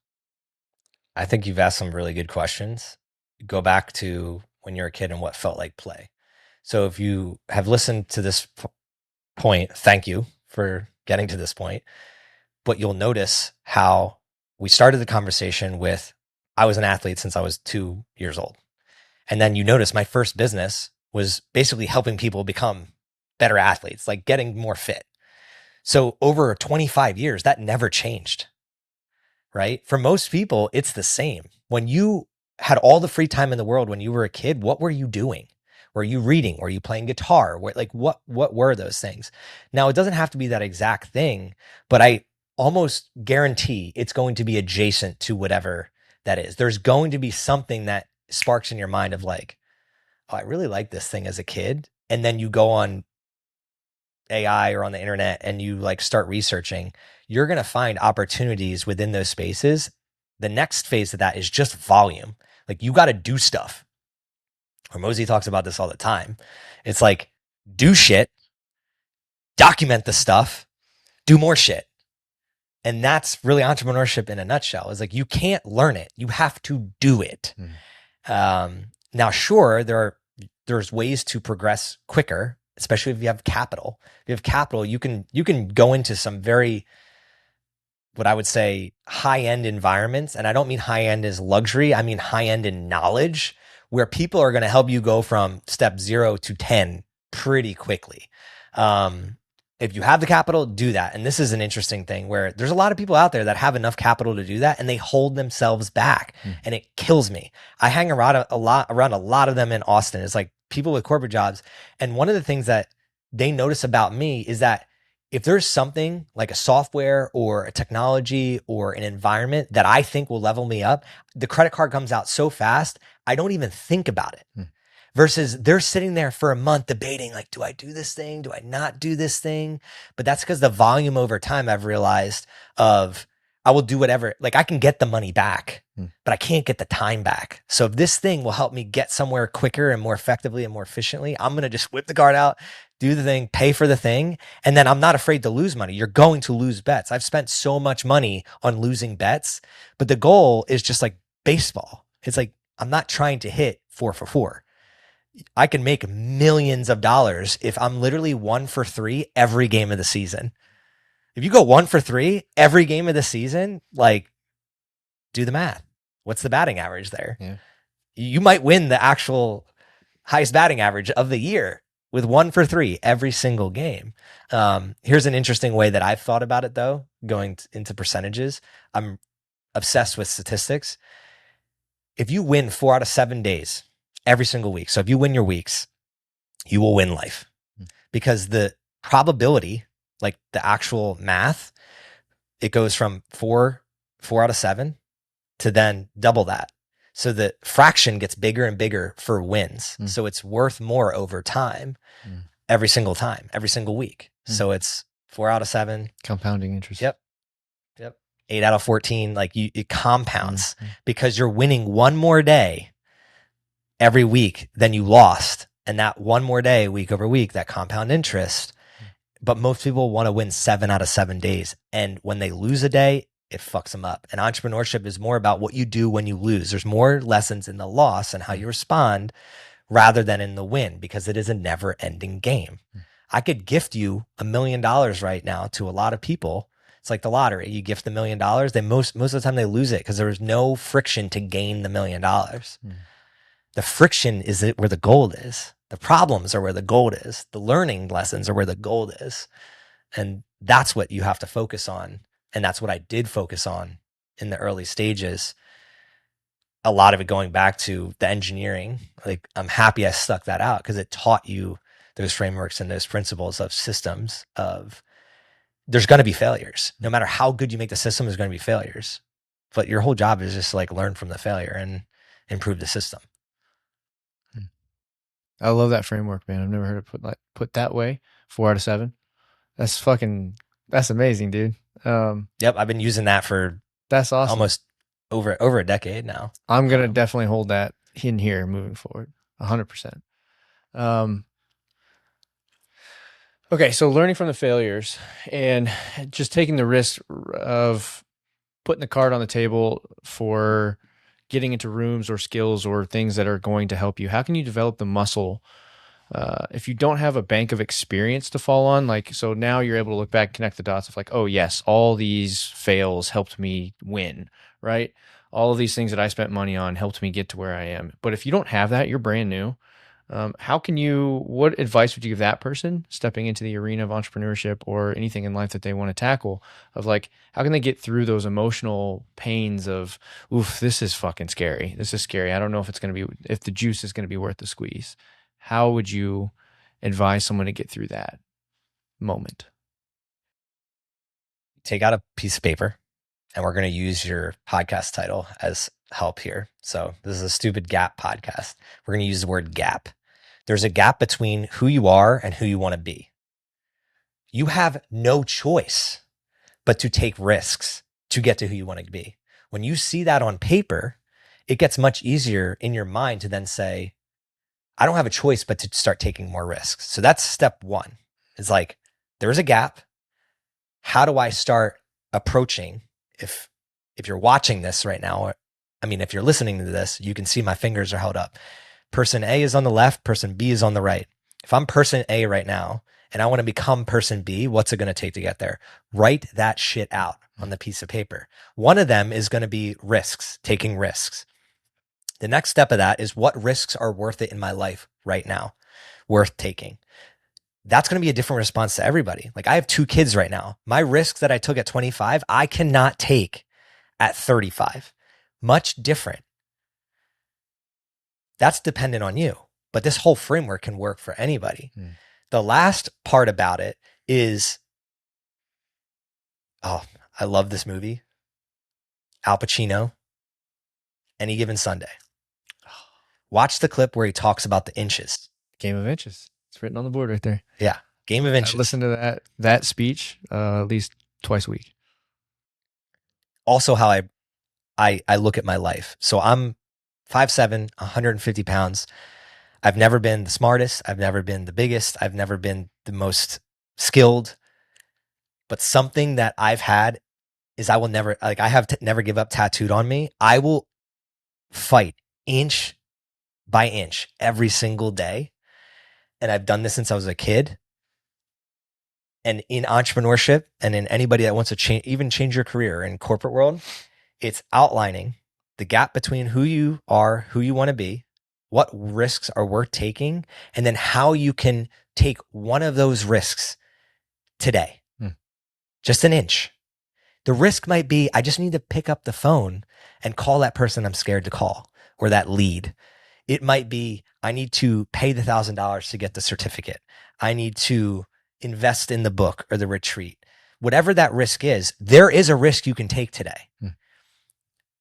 I think you've asked some really good questions. Go back to when you're a kid and what felt like play. So if you have listened to this point, thank you for getting to this point. But you'll notice how we started the conversation with, I was an athlete since I was 2 years old. And then you notice my first business was basically helping people become better athletes, like getting more fit. So over 25 years, that never changed, right? For most people, it's the same. When you had all the free time in the world when you were a kid, what were you doing? Were you reading? Were you playing guitar? What were those things? Now, it doesn't have to be that exact thing, but I almost guarantee it's going to be adjacent to whatever that is. There's going to be something that sparks in your mind of like, oh, I really like this thing as a kid. And then you go on AI or on the internet and you like start researching, you're going to find opportunities within those spaces. The next phase of that is just volume. Like you got to do stuff. Hormozy talks about this all the time. It's like, do shit, document the stuff, do more shit. And that's really entrepreneurship in a nutshell. Is like, you can't learn it. You have to do it. Now, sure, there's ways to progress quicker, especially if you have capital. If you have capital, you can go into some very, what I would say, high-end environments. And I don't mean high-end as luxury. I mean high-end in knowledge, where people are going to help you go from step 0 to 10 pretty quickly. If you have the capital, do that. And this is an interesting thing where there's a lot of people out there that have enough capital to do that and they hold themselves back, and it kills me. I hang around a lot of them in Austin. It's like people with corporate jobs. And one of the things that they notice about me is that if there's something like a software or a technology or an environment that I think will level me up, the credit card comes out so fast, I don't even think about it. Versus they're sitting there for a month debating, like, do I do this thing? Do I not do this thing? But that's because the volume over time, I've realized, of I will do whatever. Like I can get the money back, but I can't get the time back. So if this thing will help me get somewhere quicker and more effectively and more efficiently, I'm going to just whip the card out, do the thing, pay for the thing. And then I'm not afraid to lose money. You're going to lose bets. I've spent so much money on losing bets, but the goal is just like baseball. It's like, I'm not trying to hit 4 for 4. I can make millions of dollars if I'm literally 1 for 3 every game of the season. If you go 1 for 3 every game of the season, like, do the math. What's the batting average there? Yeah. You might win the actual highest batting average of the year with 1 for 3 every single game. Here's an interesting way that I've thought about it, though, going into percentages. I'm obsessed with statistics. If you win 4 out of 7 days every single week, so if you win your weeks, you will win life, because the probability, like the actual math, it goes from 4 out of 7 to then double that. So the fraction gets bigger and bigger for wins. So it's worth more over time, every single time, every single week. So it's 4 out of 7. Compounding interest. Yep. 8 out of 14. Like it compounds because you're winning one more day every week than you lost. And that one more day, week over week, that compound interest. But most people want to win 7 out of 7 days. And when they lose a day, it fucks them up. And entrepreneurship is more about what you do when you lose. There's more lessons in the loss and how you respond rather than in the win, because it is a never ending game. I could gift you $1 million right now to a lot of people. It's like the lottery. You gift the $1 million. They most of the time they lose it because there was no friction to gain the $1 million. The friction is where the gold is. The problems are where the gold is. The learning lessons are where the gold is. And that's what you have to focus on. And that's what I did focus on in the early stages. A lot of it going back to the engineering. Like, I'm happy I stuck that out because it taught you those frameworks and those principles of systems of there's going to be failures. No matter how good you make the system, there's going to be failures. But your whole job is just like learn from the failure and improve the system. I love that framework, man. I've never heard it put that way. 4 out of 7. That's amazing, dude. Yep, I've been using that for That's awesome. almost over a decade now. I'm gonna definitely hold that in here moving forward, 100%. Okay, so learning from the failures and just taking the risk of putting the card on the table for getting into rooms or skills or things that are going to help you. How can you develop the muscle if you don't have a bank of experience to fall on? Like, so now you're able to look back, connect the dots of like, oh yes, all these fails helped me win, right? All of these things that I spent money on helped me get to where I am. But if you don't have that, you're brand new. What advice would you give that person stepping into the arena of entrepreneurship or anything in life that they want to tackle, of like, how can they get through those emotional pains of, oof, this is fucking scary. This is scary. I don't know if the juice is going to be worth the squeeze. How would you advise someone to get through that moment? Take out a piece of paper, and we're going to use your podcast title as help here. So this is a stupid gap podcast. We're going to use the word gap. There's a gap between who you are and who you want to be. You have no choice but to take risks to get to who you want to be. When you see that on paper, it gets much easier in your mind to then say, I don't have a choice but to start taking more risks. So that's step one. It's like, there's a gap. How do I start approaching? If you're watching this right now, if you're listening to this, you can see my fingers are held up. Person A is on the left, person B is on the right. If I'm person A right now and I want to become person B, what's it going to take to get there? Write that shit out on the piece of paper. One of them is going to be risks, taking risks. The next step of that is, what risks are worth it in my life right now, worth taking? That's going to be a different response to everybody. Like, I have 2 kids right now. My risks that I took at 25, I cannot take at 35. Much different. That's dependent on you. But this whole framework can work for anybody. The last part about it is, I love this movie. Al Pacino, Any Given Sunday. Watch the clip where he talks about the inches. Game of inches. It's written on the board right there. Yeah. Game of inches. I listen to that speech at least twice a week. Also, how I look at my life. So I'm 5'7", 150 pounds. I've never been the smartest. I've never been the biggest. I've never been the most skilled. But something that I've had is I will never, like, I have never give up tattooed on me. I will fight inch by inch every single day. And I've done this since I was a kid. And in entrepreneurship and in anybody that wants to change your career in corporate world, it's outlining the gap between who you are, who you want to be, what risks are worth taking, and then how you can take one of those risks today. Just an inch. The risk might be, I just need to pick up the phone and call that person I'm scared to call, or that lead. It might be, I need to pay the $1,000 to get the certificate. I need to invest in the book or the retreat. Whatever that risk is, there is a risk you can take today.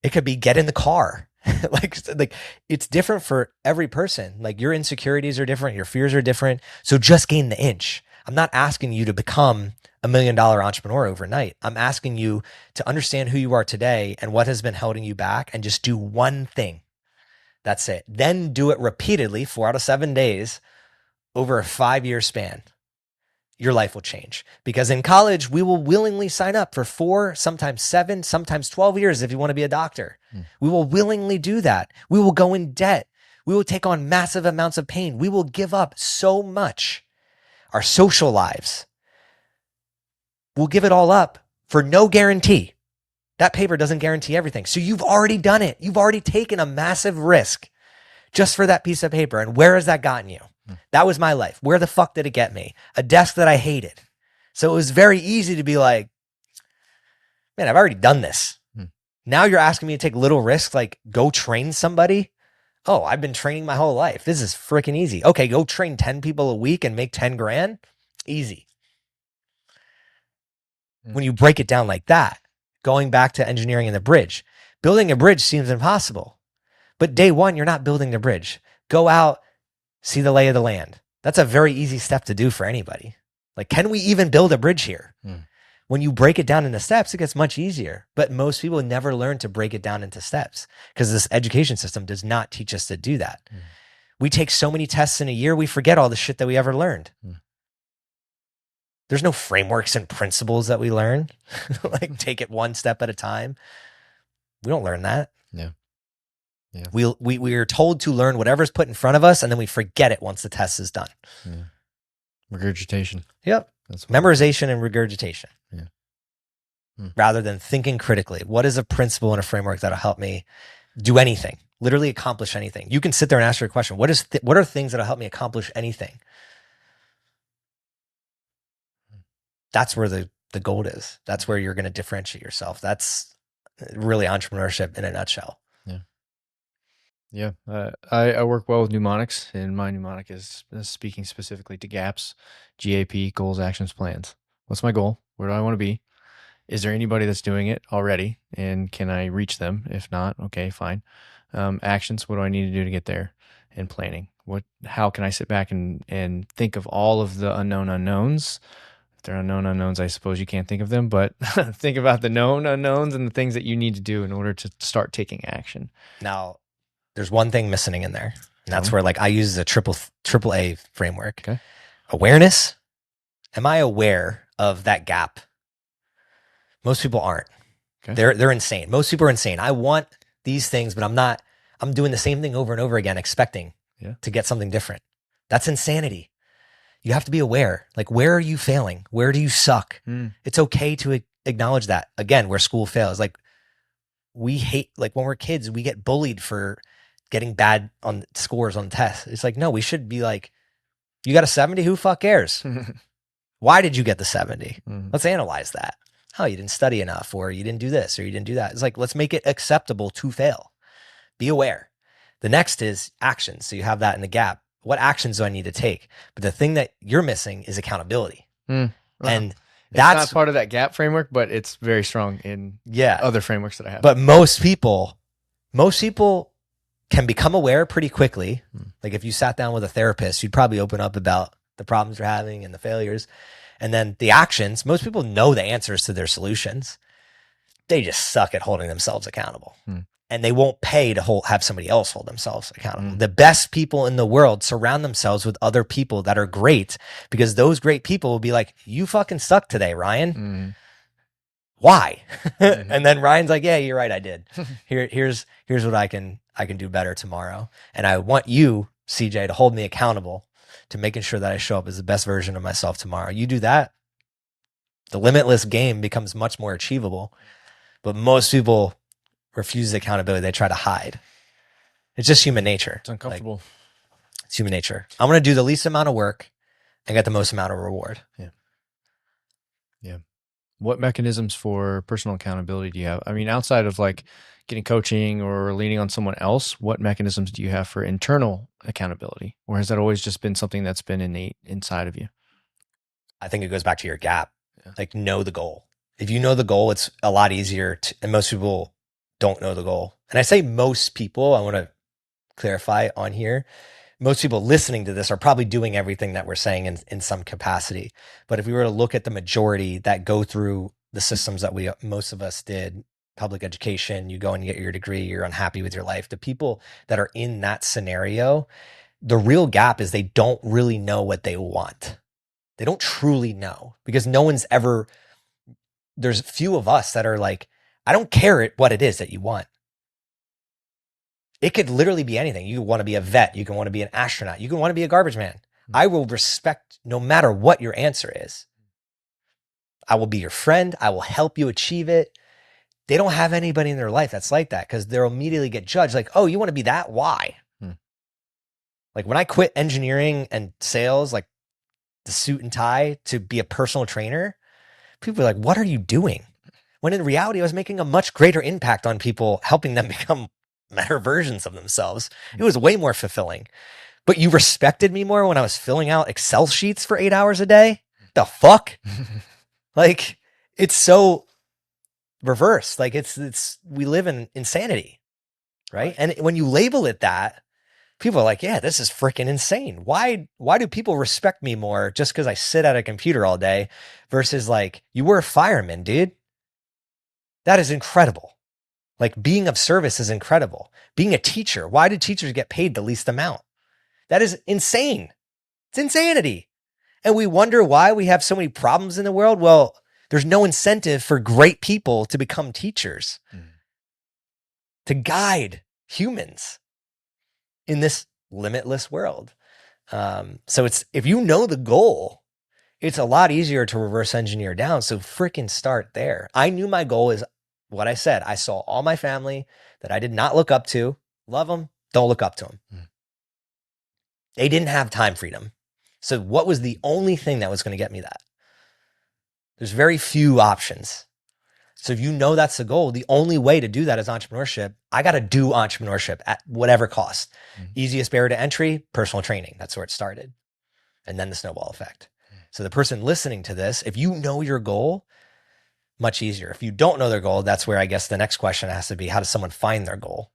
It could be get in the car. like it's different for every person. Like, your insecurities are different. Your fears are different. So just gain the inch. I'm not asking you to become $1 million entrepreneur overnight. I'm asking you to understand who you are today and what has been holding you back, and just do one thing. That's it. Then do it repeatedly, 4 out of 7 days over a 5-year span. Your life will change. Because in college, we will willingly sign up for 4, sometimes 7, sometimes 12 years if you want to be a doctor. We will willingly do that. We will go in debt. We will take on massive amounts of pain. We will give up so much. Our social lives. We'll give it all up for no guarantee. That paper doesn't guarantee everything. So you've already done it. You've already taken a massive risk just for that piece of paper. And where has that gotten you? That was my life. Where the fuck did it get me? A desk that I hated. So it was very easy to be like, man, I've already done this. Now you're asking me to take little risks, like go train somebody. Oh, I've been training my whole life. This is freaking easy. Okay, go train 10 people a week and make 10 grand. Easy. When you break it down like that, going back to engineering in the bridge, building a bridge seems impossible. But day one, you're not building the bridge. Go out, see the lay of the land. That's a very easy step to do for anybody. Like, can we even build a bridge here? When you break it down into steps, it gets much easier. But most people never learn to break it down into steps because this education system does not teach us to do that. We take so many tests in a year, we forget all the shit that we ever learned. There's no frameworks and principles that we learn. Like, take it one step at a time. We don't learn that. Yeah. We are told to learn whatever's put in front of us, and then we forget it once the test is done. Regurgitation. Yep. Memorization and regurgitation. Rather than thinking critically. What is a principle and a framework that'll help me do anything? Literally accomplish anything. You can sit there and ask your question. What are things that'll help me accomplish anything? That's where the gold is. That's where you're going to differentiate yourself. That's really entrepreneurship in a nutshell. Yeah. I work well with mnemonics, and my mnemonic is speaking specifically to GAPS, GAP, goals, actions, plans. What's my goal? Where do I want to be? Is there anybody that's doing it already? And can I reach them? If not, okay, fine. Actions, what do I need to do to get there? And planning. How can I sit back and think of all of the unknown unknowns? If they're unknown unknowns, I suppose you can't think of them, but think about the known unknowns and the things that you need to do in order to start taking action. Now, there's one thing missing in there. And that's where, like, I use a triple A framework. Okay. Awareness. Am I aware of that gap? Most people aren't. Okay. They're insane. Most people are insane. I want these things, but I'm not. I'm doing the same thing over and over again, expecting to get something different. That's insanity. You have to be aware. Like, where are you failing? Where do you suck? It's okay to acknowledge that. Again, where school fails. Like, we hate, like, when we're kids, we get bullied for getting bad on scores on tests. It's like, no, we should be like, you got a 70? Who fuck cares? Why did you get the 70? Let's analyze that. Oh, you didn't study enough, or you didn't do this, or you didn't do that. It's like, let's make it acceptable to fail. Be aware. The next is actions. So you have that in the gap. What actions do I need to take? But the thing that you're missing is accountability. And that's not part of that gap framework, but it's very strong in other frameworks that I have. But most people can become aware pretty quickly. Like, if you sat down with a therapist, you'd probably open up about the problems they're having and the failures. And then the actions, most people know the answers to their solutions. They just suck at holding themselves accountable. And they won't pay to have somebody else hold themselves accountable. The best people in the world surround themselves with other people that are great, because those great people will be like, you fucking suck today, Ryan. Why? And then Ryan's like, yeah, you're right, I did. Here's what I can do better tomorrow. And I want you, CJ, to hold me accountable to making sure that I show up as the best version of myself tomorrow. You do that, the limitless game becomes much more achievable. But most people refuse accountability. They try to hide. It's just human nature. It's uncomfortable. Like, it's human nature. I'm going to do the least amount of work and get the most amount of reward. Yeah. What mechanisms for personal accountability do you have? I mean, outside of like getting coaching or leaning on someone else, what mechanisms do you have for internal accountability? Or has that always just been something that's been innate inside of you? I think it goes back to your gap. Like, know the goal. If you know the goal, it's a lot easier to, and most people don't know the goal. And I say most people, I want to clarify on here. Most people listening to this are probably doing everything that we're saying in some capacity. But if we were to look at the majority that go through the systems that most of us did, public education, you go and get your degree, you're unhappy with your life. The people that are in that scenario, the real gap is they don't really know what they want. They don't truly know, because there's few of us that are like, I don't care what it is that you want. It could literally be anything. You want to be a vet. You can want to be an astronaut. You can want to be a garbage man. I will respect no matter what your answer is. I will be your friend. I will help you achieve it. They don't have anybody in their life that's like that, because they'll immediately get judged. Like, oh, you want to be that? Why? Like when I quit engineering and sales, like the suit and tie to be a personal trainer, people were like, what are you doing? When in reality, I was making a much greater impact on people, helping them become better versions of themselves. It was way more fulfilling. But you respected me more when I was filling out Excel sheets for 8 hours a day? The fuck? Like, it's so reversed. Like we live in insanity, right? And when you label it that, people are like, yeah, this is freaking insane. Why do people respect me more just because I sit at a computer all day versus like, you were a fireman, dude? That is incredible. Like being of service is incredible. Being a teacher, why do teachers get paid the least amount? That is insane. It's insanity. And we wonder why we have so many problems in the world. Well, there's no incentive for great people to become teachers, to guide humans in this limitless world. So it's, if you know the goal, it's a lot easier to reverse engineer down. So freaking start there. I knew my goal is what I said. I saw all my family that I did not look up to. Love them, don't look up to them. They didn't have time freedom. So what was the only thing that was going to get me that? There's very few options. So if you know that's the goal, the only way to do that is entrepreneurship. I got to do entrepreneurship at whatever cost. Easiest barrier to entry, personal training. That's where it started. And then the snowball effect. So the person listening to this, if you know your goal, much easier. If you don't know their goal, that's where I guess the next question has to be, how does someone find their goal?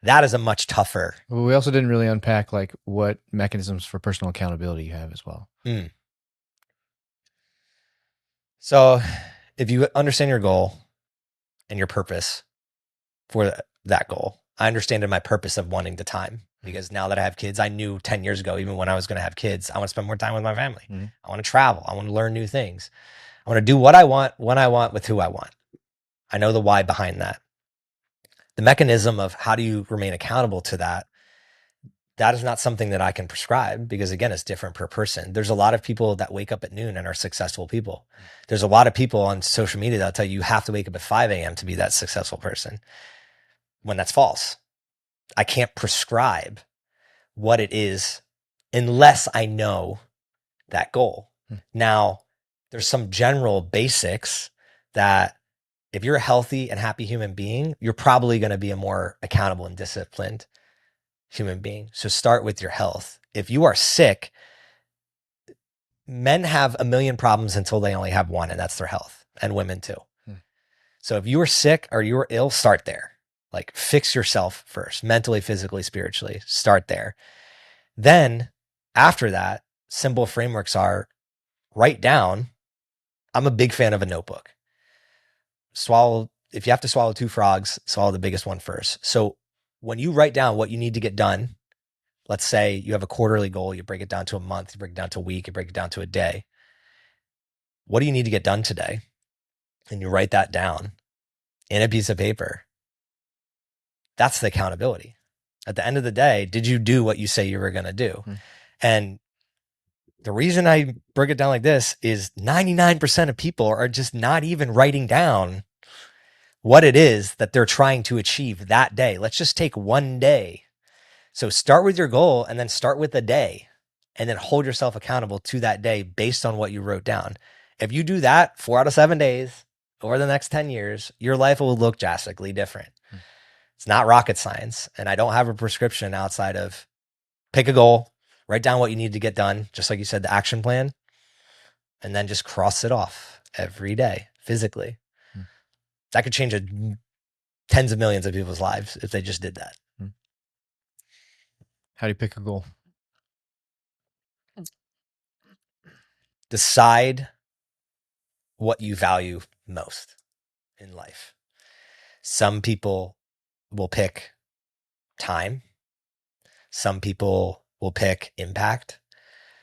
That is a much tougher. Well, we also didn't really unpack like what mechanisms for personal accountability you have as well. So if you understand your goal and your purpose for that goal, I understand my purpose of wanting the time, because now that I have kids, I knew 10 years ago, even when I was going to have kids, I want to spend more time with my family. I want to travel. I want to learn new things. I want to do what I want, when I want, with who I want. I know the why behind that. The mechanism of how do you remain accountable to that, that is not something that I can prescribe, because again, it's different per person. There's a lot of people that wake up at noon and are successful people. There's a lot of people on social media that'll tell you have to wake up at 5 a.m. to be that successful person, when that's false. I can't prescribe what it is unless I know that goal. Now, there's some general basics that if you're a healthy and happy human being, you're probably going to be a more accountable and disciplined human being. So start with your health. If you are sick, men have a million problems until they only have one, and that's their health, and women too. So if you are sick or you are ill, start there. Like fix yourself first, mentally, physically, spiritually, start there. Then after that, simple frameworks are write down. I'm a big fan of a notebook. Swallow, if you have to swallow 2 frogs, swallow the biggest one first. So when you write down what you need to get done, let's say you have a quarterly goal, you break it down to a month, you break it down to a week, you break it down to a day. What do you need to get done today? And you write that down in a piece of paper. That's the accountability. At the end of the day, did you do what you say you were going to do? And the reason I break it down like this is 99% of people are just not even writing down what it is that they're trying to achieve that day. Let's just take one day. So start with your goal and then start with the day, and then hold yourself accountable to that day based on what you wrote down. If you do that 4 out of 7 days over the next 10 years, your life will look drastically different. It's not rocket science. And I don't have a prescription outside of pick a goal, write down what you need to get done, just like you said, the action plan, and then just cross it off every day physically. That could change tens of millions of people's lives if they just did that. How do you pick a goal? Decide what you value most in life. Some people will pick time. Some people will pick impact.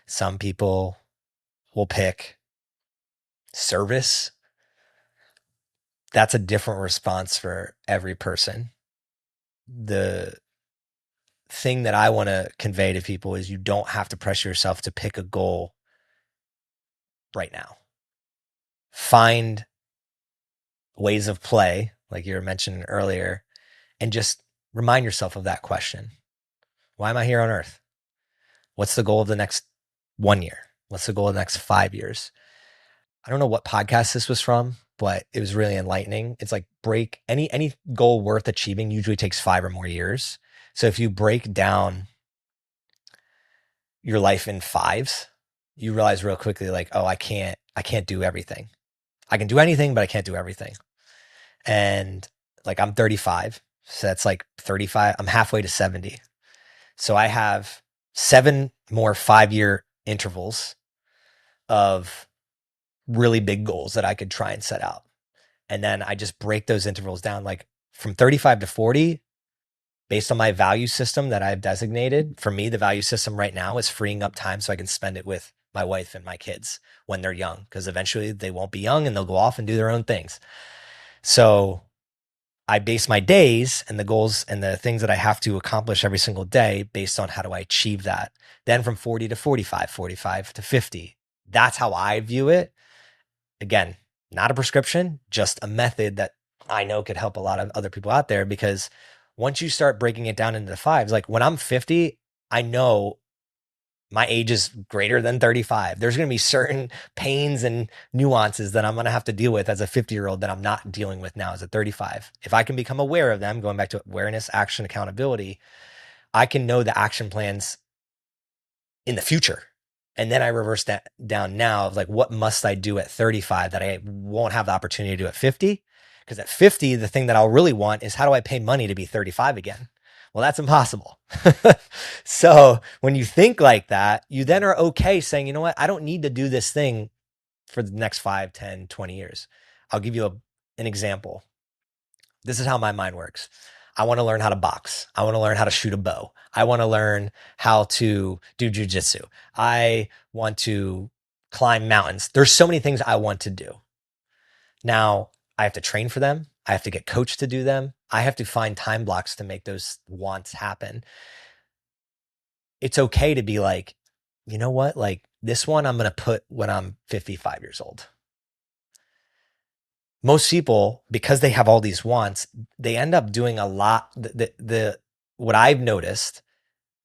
Some people will pick service. That's a different response for every person. The thing that I want to convey to people is you don't have to pressure yourself to pick a goal right now. Find ways of play, like you were mentioning earlier, and just remind yourself of that question. Why am I here on earth? What's the goal of the next 1 year? What's the goal of the next 5 years? I don't know what podcast this was from, but it was really enlightening. It's like break any goal worth achieving usually takes 5 or more years. So if you break down your life in fives, you realize real quickly, like, oh, I can't do everything. I can do anything, but I can't do everything. And like I'm 35, so that's like 35. I'm halfway to 70. So I have 7 more 5-year intervals of really big goals that I could try and set out. And then I just break those intervals down, like from 35 to 40, based on my value system that I've designated. For me, the value system right now is freeing up time so I can spend it with my wife and my kids when they're young, because eventually they won't be young and they'll go off and do their own things. So I base my days and the goals and the things that I have to accomplish every single day based on how do I achieve that. Then from 40 to 45, 45 to 50. That's how I view it. Again, not a prescription, just a method that I know could help a lot of other people out there, because once you start breaking it down into the fives, like when I'm 50, I know my age is greater than 35. There's going to be certain pains and nuances that I'm going to have to deal with as a 50-year-old that I'm not dealing with now as a 35. If I can become aware of them, going back to awareness, action, accountability, I can know the action plans in the future. And then I reverse that down now of like, what must I do at 35 that I won't have the opportunity to do at 50? Because at 50, the thing that I'll really want is, how do I pay money to be 35 again? Well, that's impossible. So when you think like that, you then are okay saying, you know what? I don't need to do this thing for the next 5, 10, 20 years. I'll give you an example. This is how my mind works. I want to learn how to box. I want to learn how to shoot a bow. I want to learn how to do jujitsu. I want to climb mountains. There's so many things I want to do. Now, I have to train for them. I have to get coached to do them. I have to find time blocks to make those wants happen. It's okay to be like, you know what? Like this one I'm going to put when I'm 55 years old. Most people, because they have all these wants, they end up doing a lot. What I've noticed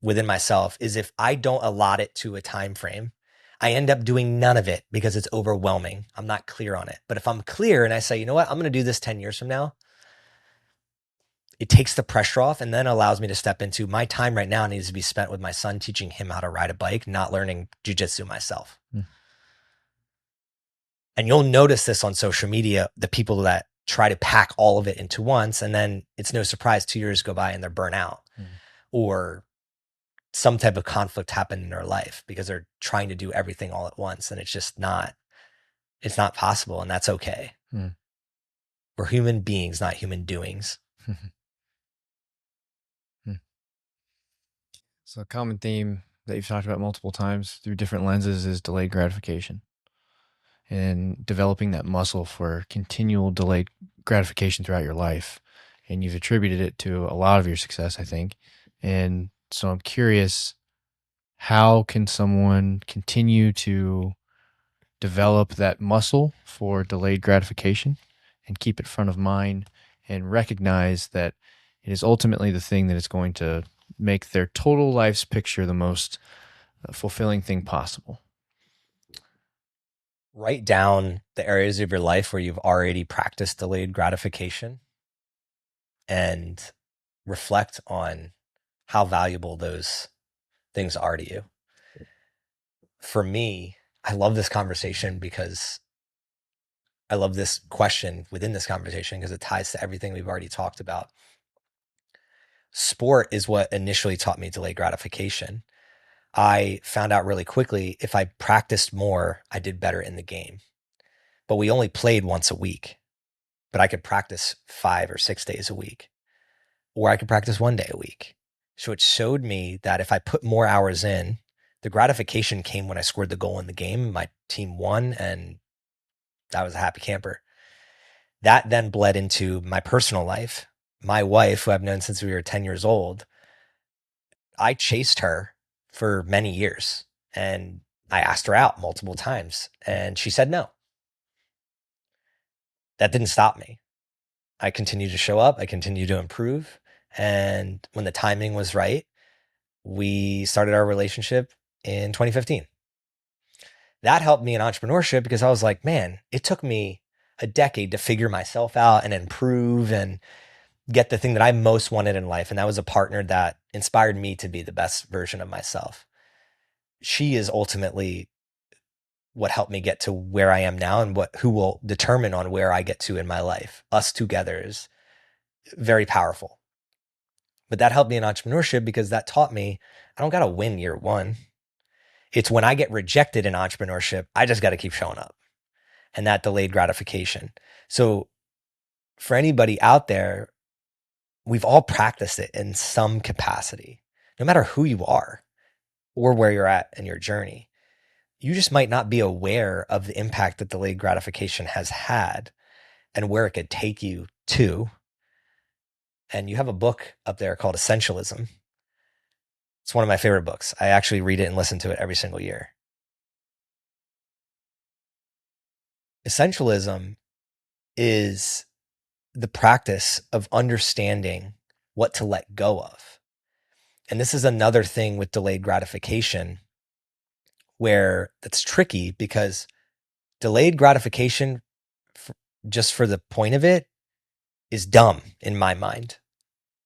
within myself is, if I don't allot it to a time frame, I end up doing none of it because it's overwhelming. I'm not clear on it. But if I'm clear and I say, you know what, I'm going to do this 10 years from now, it takes the pressure off and then allows me to step into my time right now needs to be spent with my son, teaching him how to ride a bike, not learning jujitsu myself. Mm. And you'll notice this on social media, the people that try to pack all of it into once, and then it's no surprise 2 years go by and they're burnt out, or some type of conflict happened in their life because they're trying to do everything all at once. And it's just not, it's not possible. And that's okay. We're human beings, not human doings. So a common theme that you've talked about multiple times through different lenses is delayed gratification, and developing that muscle for continual delayed gratification throughout your life. And you've attributed it to a lot of your success, I think. And so I'm curious, how can someone continue to develop that muscle for delayed gratification and keep it front of mind and recognize that it is ultimately the thing that is going to make their total life's picture the most fulfilling thing possible? Write down the areas of your life where you've already practiced delayed gratification and reflect on how valuable those things are to you. For me, I love this conversation because I love this question within this conversation because it ties to everything we've already talked about. Sport is what initially taught me delayed gratification. I found out really quickly, if I practiced more, I did better in the game. But we only played once a week, but I could practice 5 or 6 days a week, or I could practice 1 day a week. So it showed me that if I put more hours in, the gratification came when I scored the goal in the game. My team won, and I was a happy camper. That then bled into my personal life. My wife, who I've known since we were 10 years old, I chased her for many years, and I asked her out multiple times and she said no. That didn't stop me. I continued to show up. I continued to improve. And when the timing was right, we started our relationship in 2015. That helped me in entrepreneurship because I was like, man, it took me a decade to figure myself out and improve and get the thing that I most wanted in life. And that was a partner that inspired me to be the best version of myself. She is ultimately what helped me get to where I am now and who will determine on where I get to in my life. Us together is very powerful. But that helped me in entrepreneurship because that taught me I don't got to win year one. It's when I get rejected in entrepreneurship, I just got to keep showing up, and that delayed gratification. So for anybody out there, we've all practiced it in some capacity, no matter who you are or where you're at in your journey. You just might not be aware of the impact that delayed gratification has had and where it could take you to. And you have a book up there called Essentialism. It's one of my favorite books. I actually read it and listen to it every single year. Essentialism is the practice of understanding what to let go of. And this is another thing with delayed gratification where that's tricky because delayed gratification, just for the point of it, is dumb in my mind.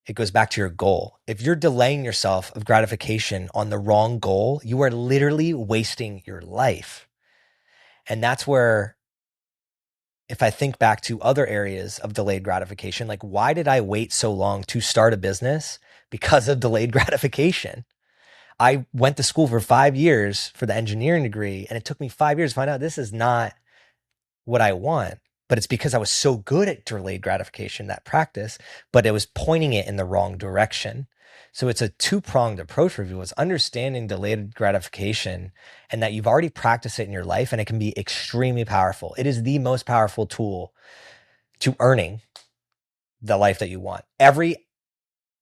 It goes back to your goal. If you're delaying yourself of gratification on the wrong goal, you are literally wasting your life. And that's where, if I think back to other areas of delayed gratification, like why did I wait so long to start a business? Because of delayed gratification. I went to school for 5 years for the engineering degree, and it took me 5 years to find out this is not what I want. But it's because I was so good at delayed gratification, that practice, but it was pointing it in the wrong direction. So it's a two-pronged approach review. It's understanding delayed gratification and that you've already practiced it in your life, and it can be extremely powerful. It is the most powerful tool to earning the life that you want. Every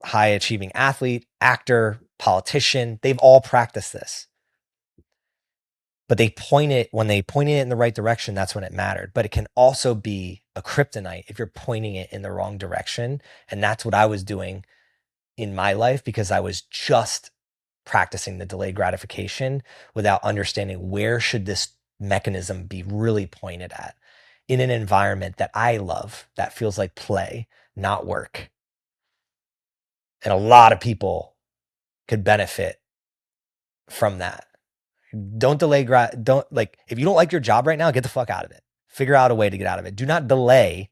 high achieving athlete, actor, politician, they've all practiced this. But when they pointed it in the right direction, that's when it mattered. But it can also be a kryptonite if you're pointing it in the wrong direction. And that's what I was doing in my life because I was just practicing the delayed gratification without understanding where should this mechanism be really pointed at in an environment that I love, that feels like play, not work. And a lot of people could benefit from that. Don't like, if you don't like your job right now, get the fuck out of it. Figure out a way to get out of it. Do not delay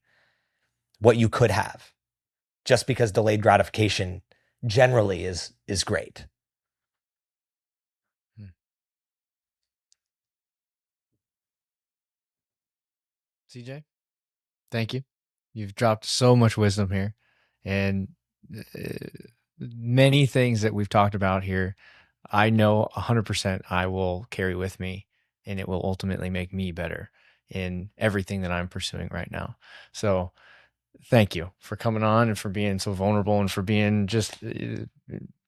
what you could have just because delayed gratification generally is great. CJ, thank you. You've dropped so much wisdom here, and uh, many things that we've talked about here, I know 100% I will carry with me, and it will ultimately make me better in everything that I'm pursuing right now. So thank you for coming on and for being so vulnerable and for being just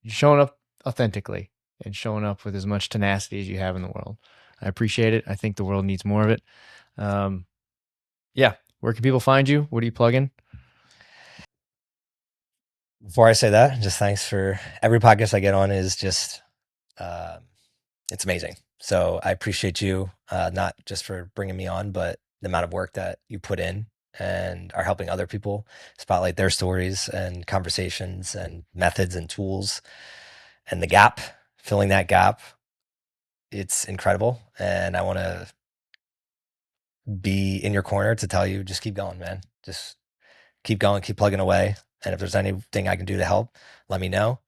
showing up authentically and showing up with as much tenacity as you have in the world. I appreciate it. I think the world needs more of it. Um, yeah. Where can people find you? What are you plugging? Before I say that, just thanks for every podcast I get on is just, uh, it's amazing. So I appreciate you, not just for bringing me on, but the amount of work that you put in and are helping other people spotlight their stories and conversations and methods and tools and the gap, filling that gap. It's incredible. And I want to be in your corner to tell you, just keep going, man. Just keep going, keep plugging away. And if there's anything I can do to help, let me know.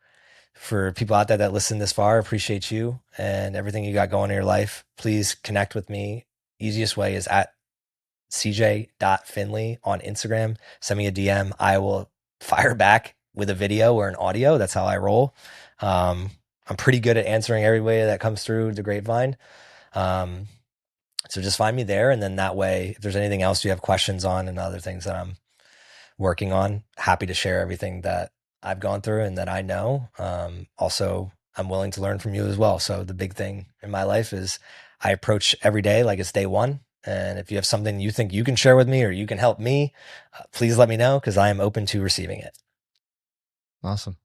For people out there that listen this far, appreciate you and everything you got going in your life. Please connect with me. Easiest way is at cj.finley on Instagram. Send me a DM. I will fire back with a video or an audio. That's how I roll. I'm pretty good at answering everybody that comes through the grapevine. So just find me there. And then that way, if there's anything else you have questions on and other things that I'm working on, happy to share everything that I've gone through and that I know. Also, I'm willing to learn from you as well. So the big thing in my life is I approach every day like it's day one. And if you have something you think you can share with me or you can help me, please let me know because I am open to receiving it. Awesome.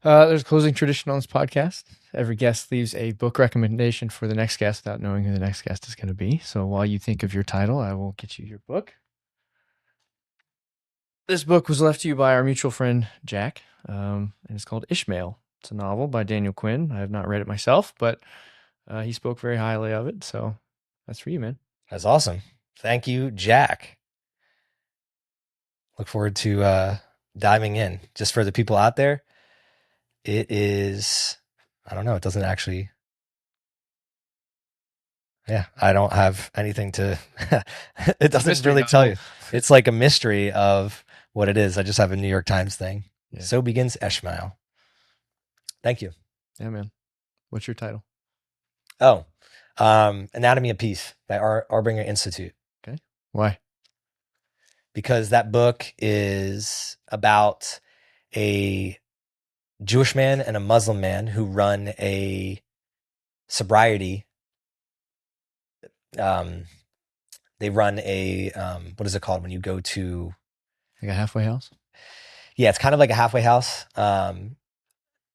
There's a closing tradition on this podcast. Every guest leaves a book recommendation for the next guest without knowing who the next guest is going to be. So while you think of your title, I will get you your book. This book was left to you by our mutual friend, Jack, and it's called Ishmael. It's a novel by Daniel Quinn. I have not read it myself, but he spoke very highly of it. So that's for you, man. That's awesome. Thank you, Jack. Look forward to diving in. Just for the people out there, it is, I don't know, it doesn't actually, yeah, I don't have anything to, it doesn't really tell you. It's like a mystery of what it is. I just have a New York Times thing. Yeah. So begins Ishmael. Thank you. Yeah, man. What's your title? Oh, Anatomy of Peace by Arbinger Institute. Okay. Why? Because that book is about a Jewish man and a Muslim man who run a sobriety. They run a, what is it called when you go to? Like a halfway house? Yeah, it's kind of like a halfway house.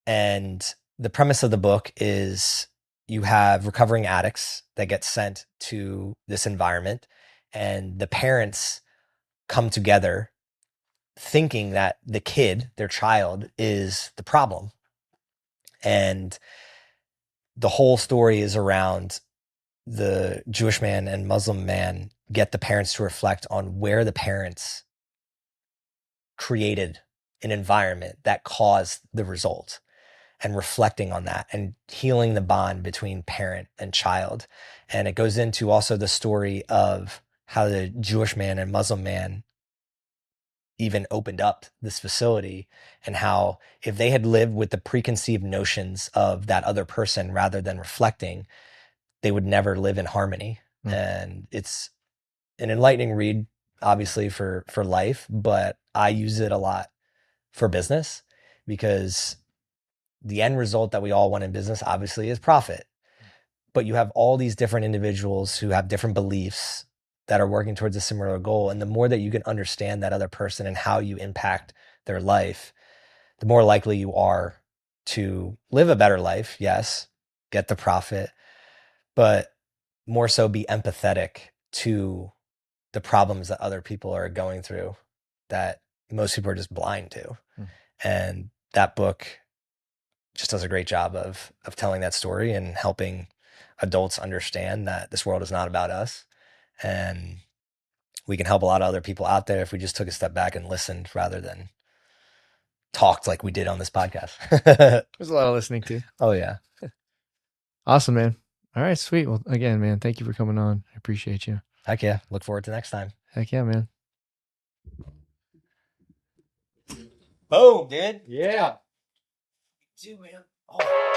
And the premise of the book is you have recovering addicts that get sent to this environment, and the parents come together thinking that the kid, their child, is the problem. And the whole story is around the Jewish man and Muslim man get the parents to reflect on where the parents created an environment that caused the result, and reflecting on that and healing the bond between parent and child. And it goes into also the story of how the Jewish man and Muslim man even opened up this facility, and how if they had lived with the preconceived notions of that other person rather than reflecting, they would never live in harmony. And it's an enlightening read, obviously for life, but I use it a lot for business, because the end result that we all want in business obviously is profit. But you have all these different individuals who have different beliefs that are working towards a similar goal. And the more that you can understand that other person and how you impact their life, the more likely you are to live a better life. Yes, get the profit, but more so be empathetic to the problems that other people are going through that most people are just blind to. And that book just does a great job of telling that story and helping adults understand that this world is not about us, and we can help a lot of other people out there if we just took a step back and listened rather than talked like we did on this podcast. There's a lot of listening to. Oh yeah. Awesome, man. All right, sweet. Well, again, man, thank you for coming on. I appreciate you. Heck yeah. Look forward to next time. Heck yeah, man. Boom, dude. Yeah. Dude, man. Oh.